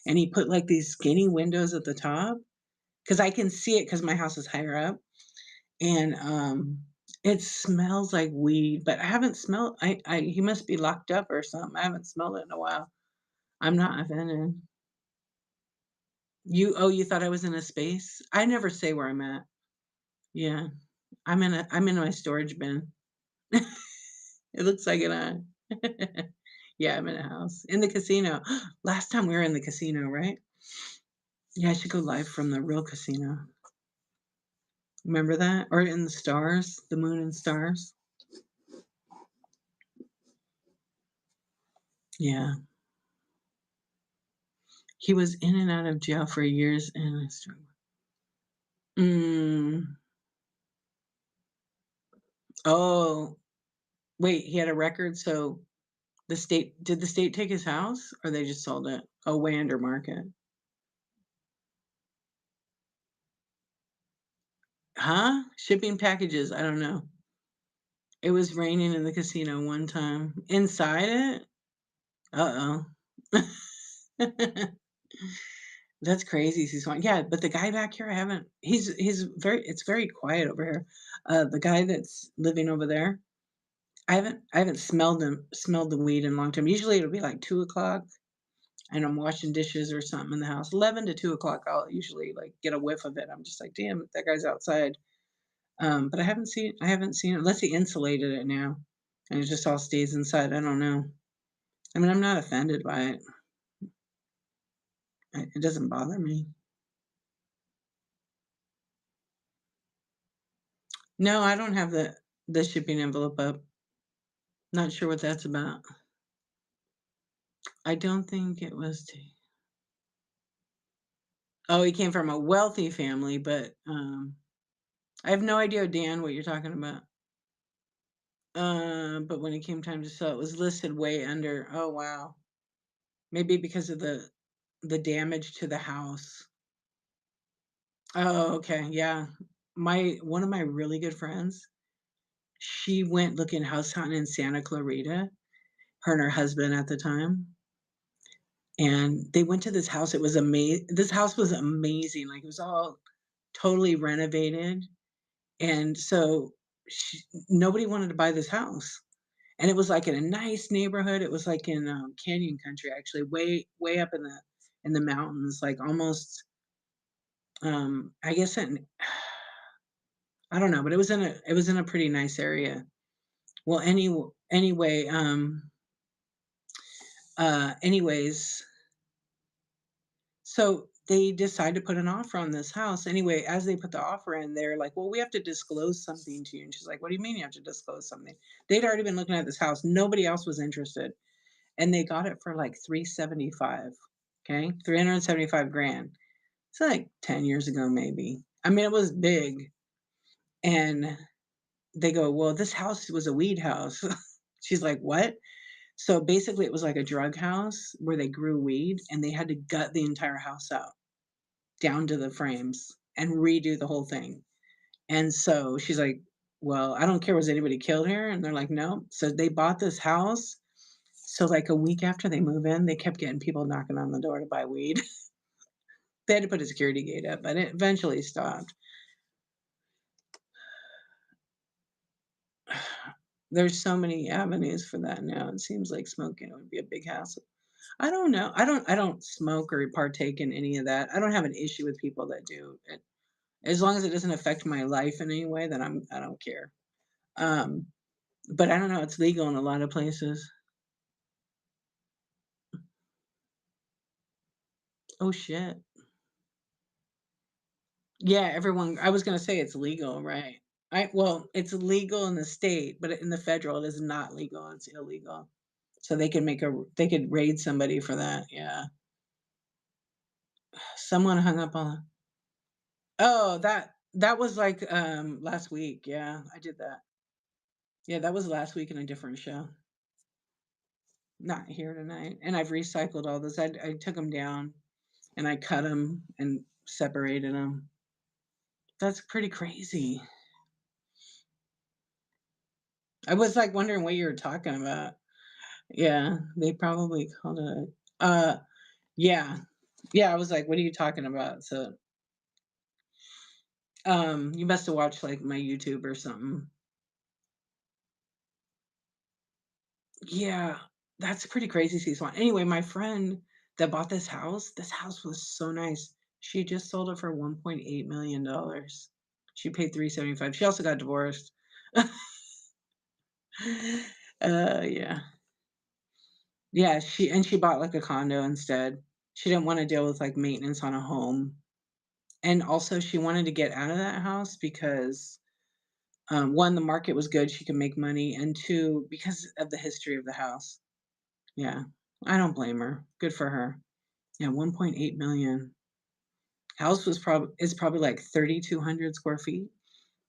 and he put like these skinny windows at the top because I can see it because my house is higher up. And it smells like weed, but I haven't smelled I he must be locked up or something. I haven't smelled it in a while. I'm not offended. You thought I was in a space? I never say where I'm at. Yeah. I'm in my storage bin. It looks like it on. Yeah, I'm in a house. In the casino. Last time we were in the casino, right? Yeah, I should go live from the real casino. Remember that? Or in the stars, the moon and stars. Yeah. He was in and out of jail for years and I struggle. Mm. Oh, wait, he had a record, so the state take his house or they just sold it? Oh, way under market. Huh? Shipping packages, I don't know. It was raining in the casino one time. Inside it? Uh-oh. That's crazy, Susan. Yeah, but the guy back here, I haven't he's very it's very quiet over here. The guy that's living over there, I haven't smelled the weed in a long time. Usually it'll be like 2 o'clock and I'm washing dishes or something in the house. 11 to 2 o'clock, I'll usually like get a whiff of it. I'm just like, damn, that guy's outside. But I haven't seen it unless he insulated it now and it just all stays inside. I don't know. I mean, I'm not offended by it. It doesn't bother me. No, I don't have the shipping envelope up. Not sure what that's about. I don't think it was t Oh, he came from a wealthy family, but, I have no idea, Dan, what you're talking about. But when it came time to sell, it was listed way under. Oh, wow. Maybe because of the damage to the house. Oh, okay, yeah. My one of my really good friends, she went looking house hunting in Santa Clarita, her and her husband at the time, and they went to this house. It was this house was amazing, like, it was all totally renovated, and so sh nobody wanted to buy this house, and it was, like, in a nice neighborhood. It was, like, in, canyon country, actually, way up in the mountains, like, almost, I guess in I don't know, but it was in a pretty nice area. Well, anyway, anyways, so they decide to put an offer on this house. Anyway, as they put the offer in, they're like, "Well, we have to disclose something to you." And she's like, "What do you mean you have to disclose something?" They'd already been looking at this house. Nobody else was interested, and they got it for like 375. Okay, 375 grand. It's like 10 years ago, maybe. I mean, it was big, and they go, "Well, this house was a weed house." She's like, "What?" So basically, it was like a drug house where they grew weed, and they had to gut the entire house out down to the frames and redo the whole thing. And so she's like, "Well, I don't care. Was anybody killed here?" And they're like, "No." So they bought this house. So like a week after they move in, they kept getting people knocking on the door to buy weed. They had to put a security gate up, but it eventually stopped. There's so many avenues for that now. It seems like smoking would be a big hassle. I don't know. I don't smoke or partake in any of that. I don't have an issue with people that do it. As long as it doesn't affect my life in any way, then I don't care. Um, but I don't know, it's legal in a lot of places. Oh, shit. Yeah, everyone I was gonna say it's legal, right. It's legal in the state, but in the federal, it is not legal, it's illegal. So they could raid somebody for that, yeah. Someone hung up on Oh, that was, like, last week, yeah, I did that. Yeah, that was last week in a different show. Not here tonight, and I've recycled all those. I took them down, and I cut them and separated them. That's pretty crazy. I was, like, wondering what you were talking about. Yeah, they probably called it yeah. Yeah, I was like, "What are you talking about?" So, you must have watched, like, my YouTube or something. Yeah, that's pretty crazy, Season. Anyway, my friend that bought this house was so nice. She just sold it for $1.8 million. She paid 375. She also got divorced. Yeah. Yeah, she bought, like, a condo instead. She didn't wanna deal with, like, maintenance on a home, and also she wanted to get out of that house because, 1, the market was good, she could make money, and 2, because of the history of the house. Yeah, I don't blame her. Good for her. Yeah, 1.8 million. House is probably, like, 3,200 square feet.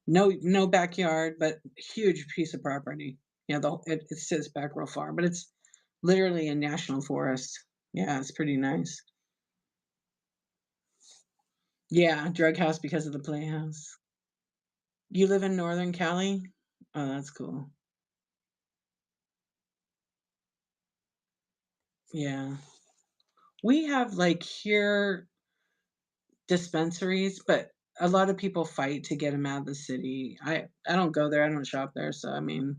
No backyard, but huge piece of property. Yeah, it sits back real far, but it's literally a national forest. Yeah, it's pretty nice. Yeah, drug house because of the playhouse. You live in Northern Cali? Oh, that's cool. Yeah. We have, like, here dispensaries, but a lot of people fight to get them out of the city. I don't go there, I don't shop there, so, I mean,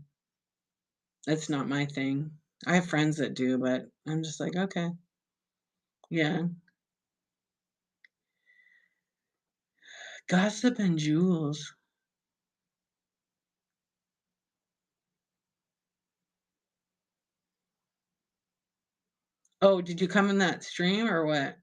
it's not my thing. I have friends that do, but I'm just like, "Okay." Yeah. Gossip and jewels. Oh, did you come in that stream or what?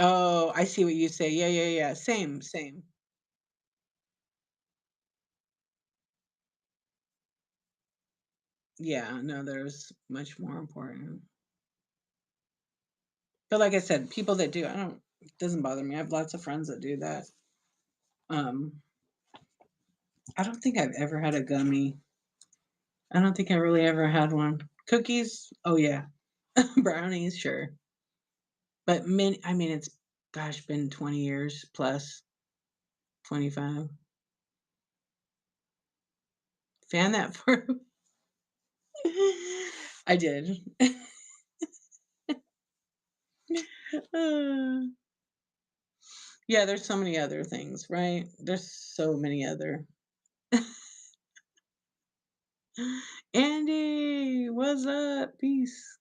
Oh, I see what you say. Yeah, yeah, yeah. Same, same. Yeah, no, there's much more important. But like I said, people that do, I don't, it doesn't bother me. I have lots of friends that do that. Um, I don't think I've ever had a gummy. I don't think I really ever had one. Cookies? Oh yeah. Brownies, sure. But I mean, it's gosh, been 20 years plus, 25. Fan that for I did. Uh, yeah, there's so many other things, right? There's so many other. Andy, what's up? Peace.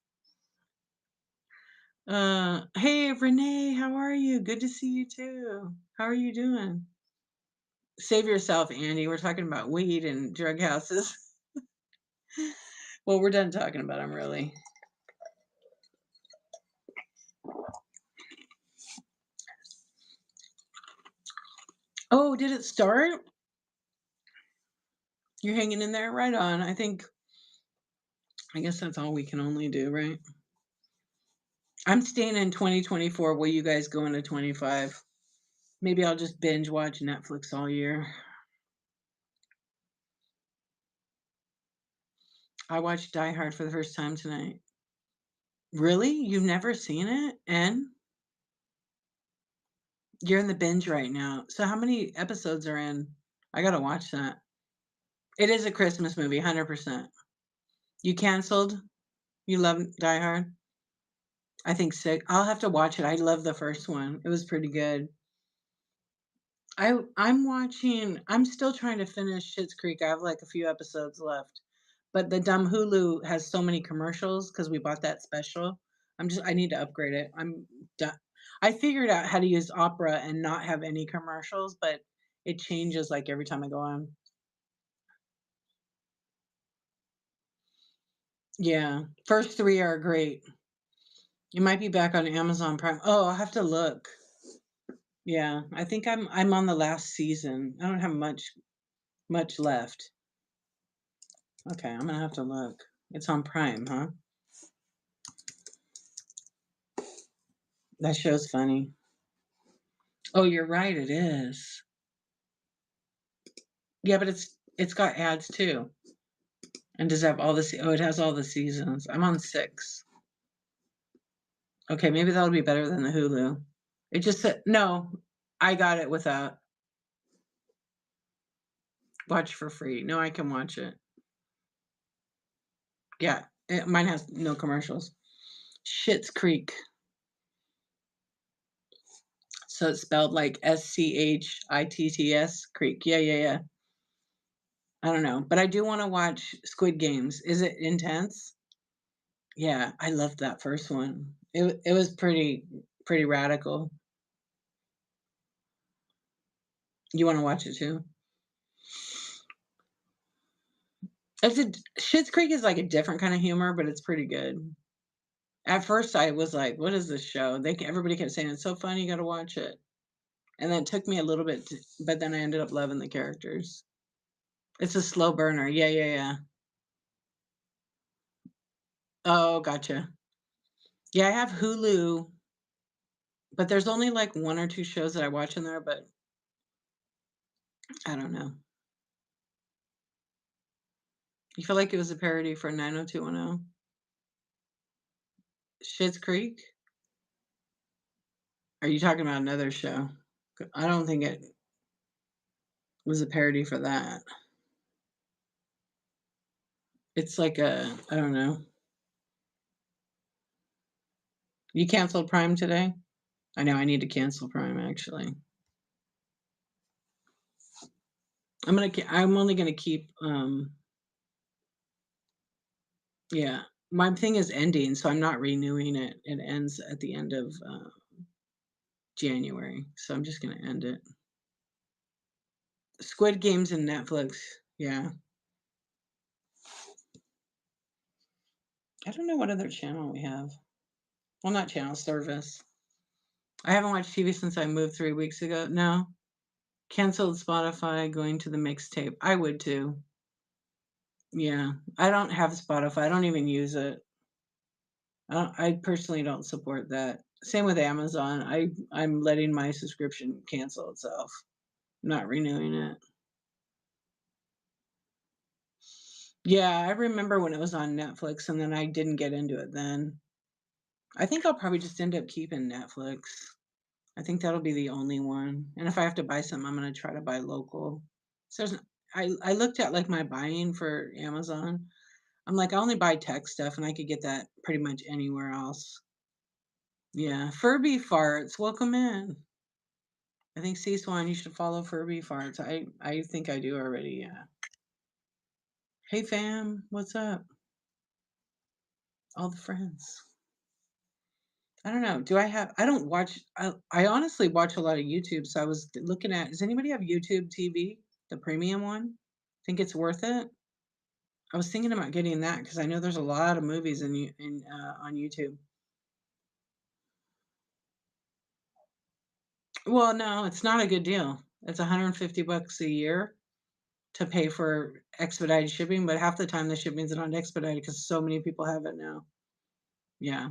Hey Renee, how are you? Good to see you too. How are you doing? Save yourself, Andy. We're talking about weed and drug houses. Well, we're done talking about them, really. Oh, did it start? You're hanging in there? Right on. I guess that's all we can only do, right? I'm staying in 2024. Will you guys go into 25? Maybe I'll just binge watch Netflix all year. I watched Die Hard for the first time tonight. Really? You've never seen it? And you're in the binge right now. So how many episodes are in? I gotta watch that. It is a Christmas movie, 100%. You canceled? You love Die Hard? I think six. I'll have to watch it. I love the first one. It was pretty good. I'm still trying to finish Schitt's Creek. I have like a few episodes left. But the dumb Hulu has so many commercials because we bought that special. I need to upgrade it. I'm done. I figured out how to use Opera and not have any commercials, but it changes like every time I go on. Yeah. First three are great. It might be back on Amazon Prime. Oh, I'll have to look. Yeah. I think I'm on the last season. I don't have much left. Okay, I'm gonna have to look. It's on Prime, huh? That show's funny. Oh, you're right, it is. Yeah, but it's got ads too. And does it have all oh, it has all the seasons. I'm on 6. Okay, maybe that'll be better than the Hulu. It just said no, I got it without watch for free. No, I can watch it. Yeah, mine has no commercials. Schitt's Creek. So it's spelled like Schitts Creek. Yeah, yeah, yeah. I don't know, but I do want to watch Squid Games. Is it intense? Yeah, I loved that first one. It was pretty radical. You want to watch it too? It's a Schitt's Creek is like a different kind of humor, but it's pretty good. At first, I was like, "What is this show?" Everybody kept saying it's so funny, you got to watch it. And then it took me a little bit, but then I ended up loving the characters. It's a slow burner. Yeah, yeah, yeah. Oh, gotcha. Yeah, I have Hulu, but there's only like 1 or 2 shows that I watch in there, but I don't know. You feel like it was a parody for 90210? Schitt's Creek? Are you talking about another show? I don't think it was a parody for that. It's like I don't know. You canceled Prime today? I know I need to cancel Prime actually. I'm only gonna keep yeah. My thing is ending, so I'm not renewing it. It ends at the end of January, so I'm just gonna end it. Squid Games and Netflix. Yeah. I don't know what other channel we have. Well, not channel, service. I haven't watched TV since I moved 3 weeks ago. No. Canceled Spotify, going to the mixtape. I would too. Yeah. I don't have Spotify. I don't even use it. I personally don't support that. Same with Amazon. I'm letting my subscription cancel itself. Not renewing it. Yeah, I remember when it was on Netflix and then I didn't get into it then. I think I'll probably just end up keeping Netflix. I think that'll be the only one. And if I have to buy something, I'm gonna try to buy local. So there's I looked at like my buying for Amazon. I'm like, I only buy tech stuff and I could get that pretty much anywhere else. Yeah. Furby farts, welcome in. I think C-Swan, you should follow Furby farts. I think I do already, yeah. Hey fam, what's up? All the friends. I don't know. I don't watch I honestly watch a lot of YouTube, so I was looking at does anybody have YouTube TV? The premium one? Think it's worth it? I was thinking about getting that because I know there's a lot of movies on YouTube. Well, no, it's not a good deal. It's 150 bucks a year to pay for expedited shipping, but half the time the shipping's not expedited because so many people have it now. Yeah.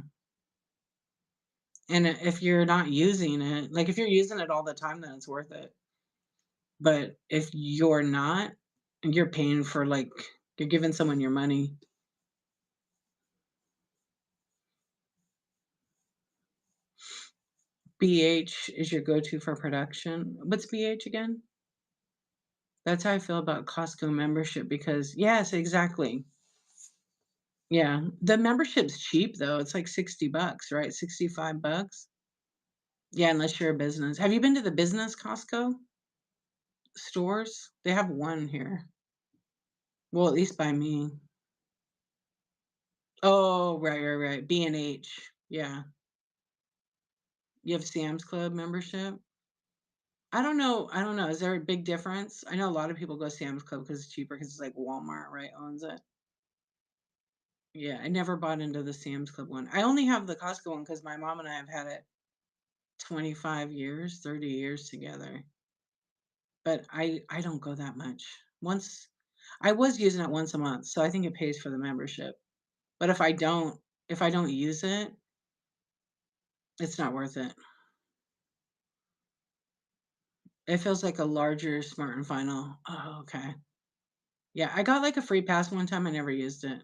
And if you're not using it, like if you're using it all the time, then it's worth it. But if you're not, and you're paying for like you're giving someone your money. BH is your go-to for production. What's BH again? That's how I feel about Costco membership because yes, exactly. Yeah. The membership's cheap though. It's like 60 bucks, right? 65 bucks. Yeah, unless you're a business. Have you been to the business Costco stores? They have one here. Well, at least by me. Oh, right. B&H. Yeah. You have Sam's Club membership? I don't know. Is there a big difference? I know a lot of people go Sam's Club because it's cheaper because it's like Walmart, right, owns it. Yeah, I never bought into the Sam's Club one. I only have the Costco one because my mom and I have had it 25 years, 30 years together. But I don't go that much. Once I was using it once a month, so I think it pays for the membership. But if I don't use it, it's not worth it. It feels like a larger Smart and Final. Oh, okay. Yeah, I got like a free pass one time. I never used it.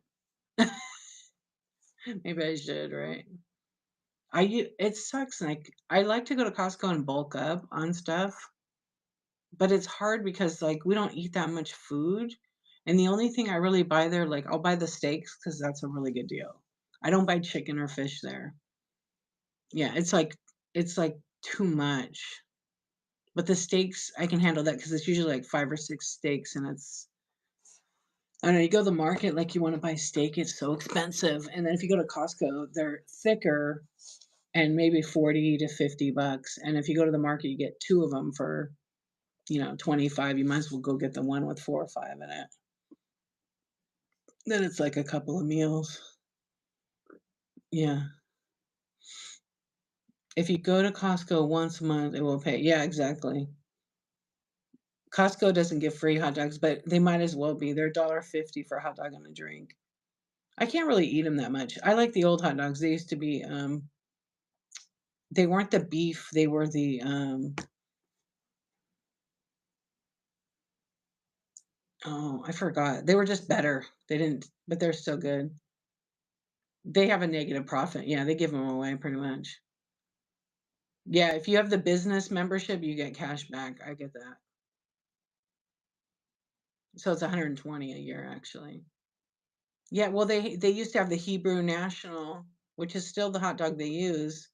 Maybe I should, right? It sucks. Like I like to go to Costco and bulk up on stuff, but it's hard because like we don't eat that much food. And the only thing I really buy there, like I'll buy the steaks because that's a really good deal. I don't buy chicken or fish there. Yeah, it's like too much. But the steaks, I can handle that because it's usually like 5 or 6 steaks, and I don't know. You go to the market like you want to buy steak, it's so expensive, and then if you go to Costco, they're thicker and maybe 40 to 50 bucks. And if you go to the market, you get 2 of them for 25. You might as well go get the one with 4 or 5 in it. Then it's like a couple of meals. Yeah. If you go to Costco once a month, it will pay. Yeah, exactly. Costco doesn't give free hot dogs, but they might as well be. They're $1.50 for a hot dog and a drink. I can't really eat them that much. I like the old hot dogs. They used to be, they weren't the beef. They were oh, I forgot. They were just better. They didn't, but they're still good. They have a negative profit. Yeah, they give them away pretty much. Yeah, if you have the business membership, you get cash back. I get that. So it's 120 a year actually. Yeah, well they used to have the Hebrew National, which is still the hot dog they use.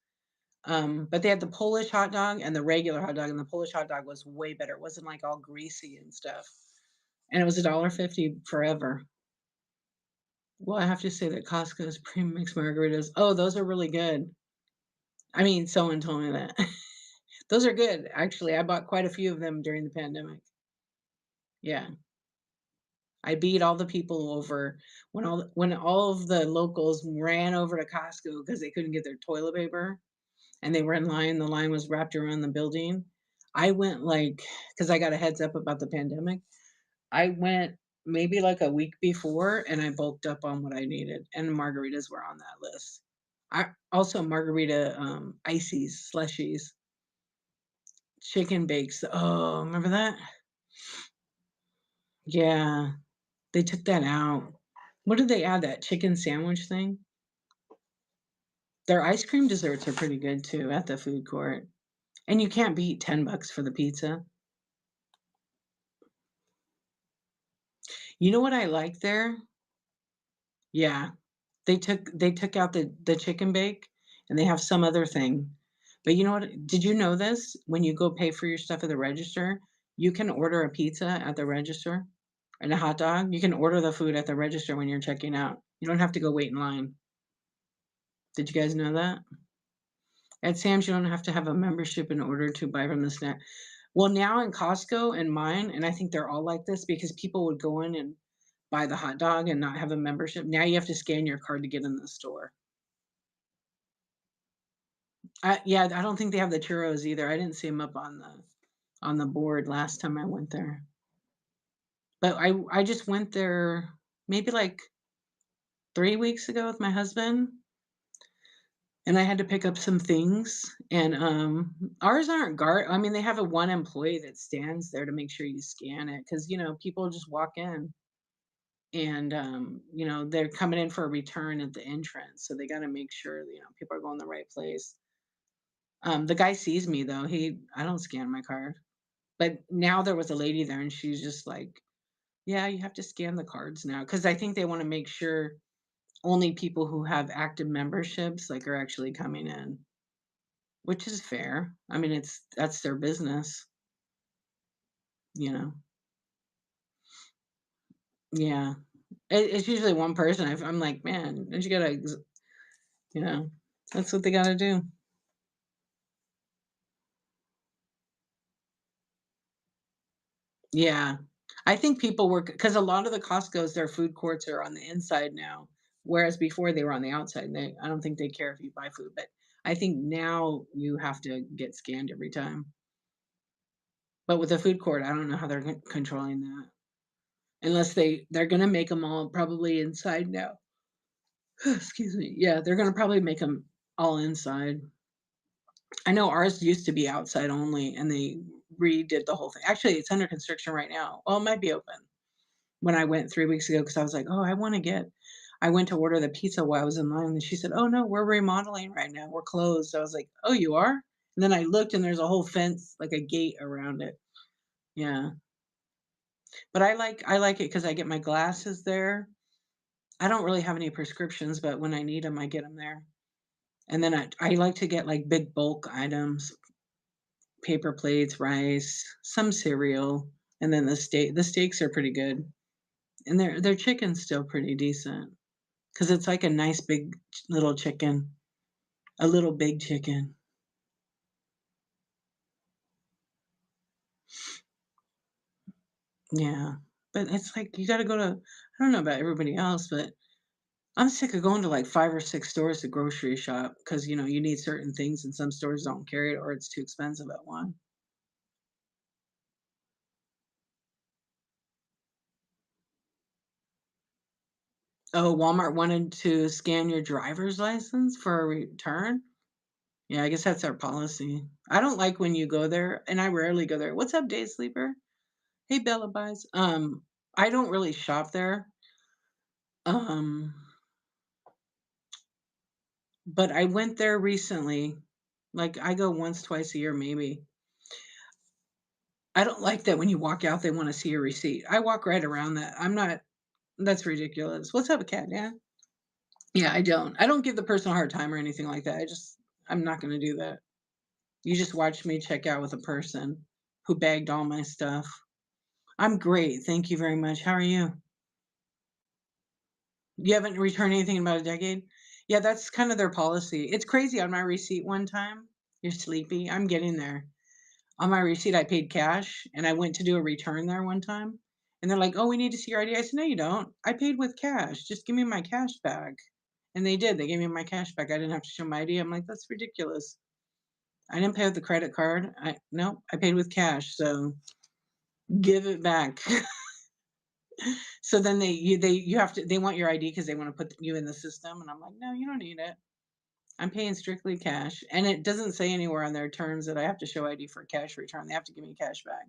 But they had the Polish hot dog and the regular hot dog, and the Polish hot dog was way better. It wasn't like all greasy and stuff. And it was $1.50 forever. Well, I have to say that Costco's premium mixed margaritas. Oh, those are really good. I mean, someone told me that. Those are good, actually. I bought quite a few of them during the pandemic. Yeah. I beat all the people over when all of the locals ran over to Costco because they couldn't get their toilet paper. and they were in line, the line was wrapped around the building. I went, like, because I got a heads up about the pandemic. I went maybe, like, a week before, and I bulked up on what I needed, and margaritas were on that list. I also margarita, ices, slushies, chicken bakes. Oh, remember that? Yeah, they took that out. What did they add, that chicken sandwich thing? Their ice cream desserts are pretty good too at the food court, and you can't beat $10 for the pizza. You know what I like there? Yeah. They took out the chicken bake, and they have some other thing. But you know what? Did you know this? When you go pay for your stuff at the register, you can order a pizza at the register and a hot dog. You can order the food at the register when you're checking out. You don't have to go wait in line. Did you guys know that? At Sam's, you don't have to have a membership in order to buy from the snack. Well, now in Costco and mine, and I think they're all like this because people would go in and buy the hot dog and not have a membership. Now you have to scan your card to get in the store. Yeah, I don't think they have the churros either. I didn't see them up on the board last time I went there. But I just went there maybe like 3 weeks ago with my husband, and I had to pick up some things, and, ours aren't guard I mean, they have a one employee that stands there to make sure you scan it because people just walk in and, they're coming in for a return at the entrance, so they gotta make sure, people are going the right place. The guy sees me though, I don't scan my card. But now there was a lady there, and she's just like, "Yeah, you have to scan the cards now," because I think they wanna make sure only people who have active memberships, like, are actually coming in, which is fair. I mean, that's their business, you know? Yeah. It's usually one person. I'm like, "Man, don't you gotta ex" you know? That's what they gotta do. Yeah. I think people work because a lot of the Costcos, their food courts are on the inside now, whereas before they were on the outside. I don't think they care if you buy food, but I think now you have to get scanned every time. But with the food court, I don't know how they're controlling that. Unless they're gonna make them all probably inside now. Excuse me. Yeah, they're gonna probably make them all inside. I know ours used to be outside only, and they redid the whole thing. Actually, it's under construction right now. Well, it might be open. When I went 3 weeks ago, because I was like, "Oh, I went to order the pizza while I was in line, and she said, "Oh, no, we're remodeling right now. We're closed." I was like, "Oh, you are?" And then I looked, and there's a whole fence, like a gate around it. Yeah. But I like it because I get my glasses there. I don't really have any prescriptions, but when I need them, I get them there. And then I like to get, like, big bulk items, paper plates, rice, some cereal, and then the steaks are pretty good, and their chicken's still pretty decent. 'Cause it's like a nice big little chicken, a little big chicken. Yeah, but it's like you gotta go to I don't know about everybody else, but I'm sick of going to, like, 5 or 6 stores to grocery shop because you need certain things and some stores don't carry it or it's too expensive at one. Oh, Walmart wanted to scan your driver's license for a return? Yeah, I guess that's our policy. I don't like when you go there, and I rarely go there. "What's up, day sleeper? Hey, Bella Buys." I don't really shop there. Um, but I went there recently. Like, I go once, twice a year, maybe. I don't like that when you walk out, they wanna see your receipt. I walk right around that. I'm not That's ridiculous. "What's up, cat dad?" Yeah, I don't. I don't give the person a hard time or anything like that. I'm not gonna do that. You just watched me check out with a person who bagged all my stuff. I'm great, thank you very much. How are you? You haven't returned anything in about a decade? Yeah, that's kind of their policy. It's crazy on my receipt one time. You're sleepy? I'm getting there. On my receipt, I paid cash, and I went to do a return there one time, and they're like, "Oh, we need to see your ID." I said, "No, you don't. I paid with cash. Just give me my cash back." And they did. They gave me my cash back. I didn't have to show my ID. I'm like, "That's ridiculous." I didn't pay with the credit card. Nope, I paid with cash, so give it back. So then you have to they want your ID because they wanna put you in the system, and I'm like, "No, you don't need it. I'm paying strictly cash." And it doesn't say anywhere on their terms that I have to show ID for a cash return. They have to give me cash back.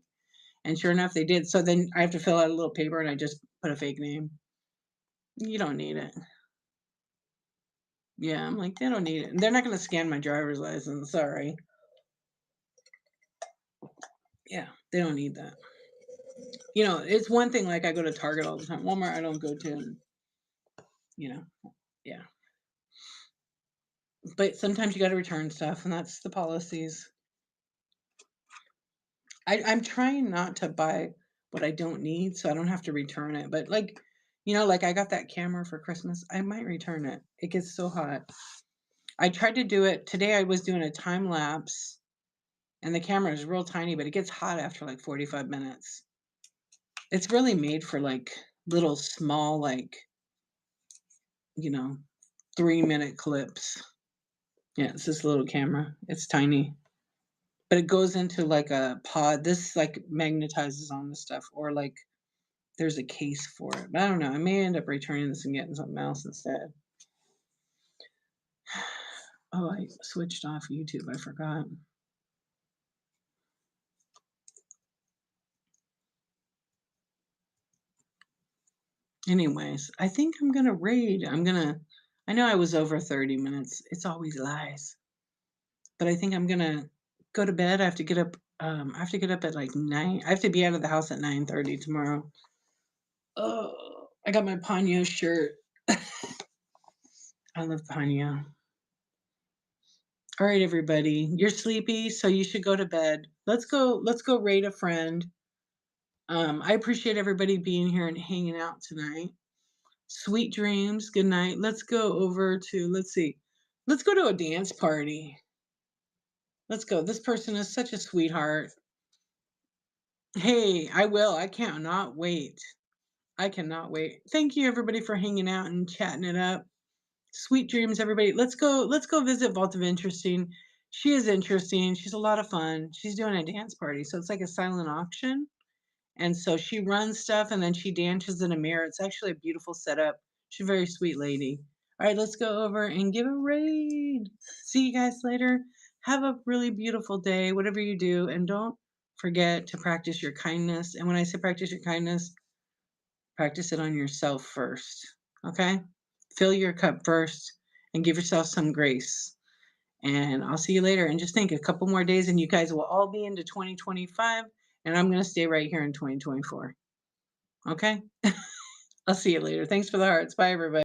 And sure enough, they did. So then I have to fill out a little paper, and I just put a fake name. You don't need it. Yeah, I'm like, "They don't need it." They're not gonna scan my driver's license, sorry. Yeah, they don't need that. It's one thing, like, I go to Target all the time. Walmart, I don't go to, you know, yeah. But sometimes you gotta return stuff, and that's the policies. I'm trying not to buy what I don't need so I don't have to return it, but, like, I got that camera for Christmas, I might return it. It gets so hot. I tried to do it today. I was doing a time lapse, and the camera is real tiny, but it gets hot after, like, 45 minutes. It's really made for, like, little small, like, you know, 3-minute clips. Yeah, it's this little camera. It's tiny, but it goes into, like, a pod. This, like, magnetizes on the stuff, or, like, there's a case for it. But I don't know. I may end up returning this and getting something else instead. Oh, I switched off YouTube. I forgot. Anyways, I think I'm gonna raid. I know I was over 30 minutes. It's always lies. But I think I'm gonna go to bed. I have to get up at like 9. I have to be out of the house at 9:30 tomorrow. Oh, I got my Ponyo shirt. I love Ponyo. All right, everybody. You're sleepy, so you should go to bed. Let's go raid a friend. I appreciate everybody being here and hanging out tonight. Sweet dreams. Good night. Let's go over to, let's see. Let's go to a dance party. Let's go. This person is such a sweetheart. Hey, I will. I cannot wait. I cannot wait. Thank you everybody for hanging out and chatting it up. Sweet dreams, everybody. Let's go visit Vault of Interesting. She is interesting. She's a lot of fun. She's doing a dance party. So it's like a silent auction. And so she runs stuff and then she dances in a mirror. It's actually a beautiful setup. She's a very sweet lady. All right, let's go over and give a raid. See you guys later. Have a really beautiful day, whatever you do. And don't forget to practice your kindness. And when I say practice your kindness, practice it on yourself first. Okay? Fill your cup first and give yourself some grace. And I'll see you later. And just think, a couple more days and you guys will all be into 2025. And I'm going to stay right here in 2024. Okay? I'll see you later. Thanks for the hearts. Bye, everybody.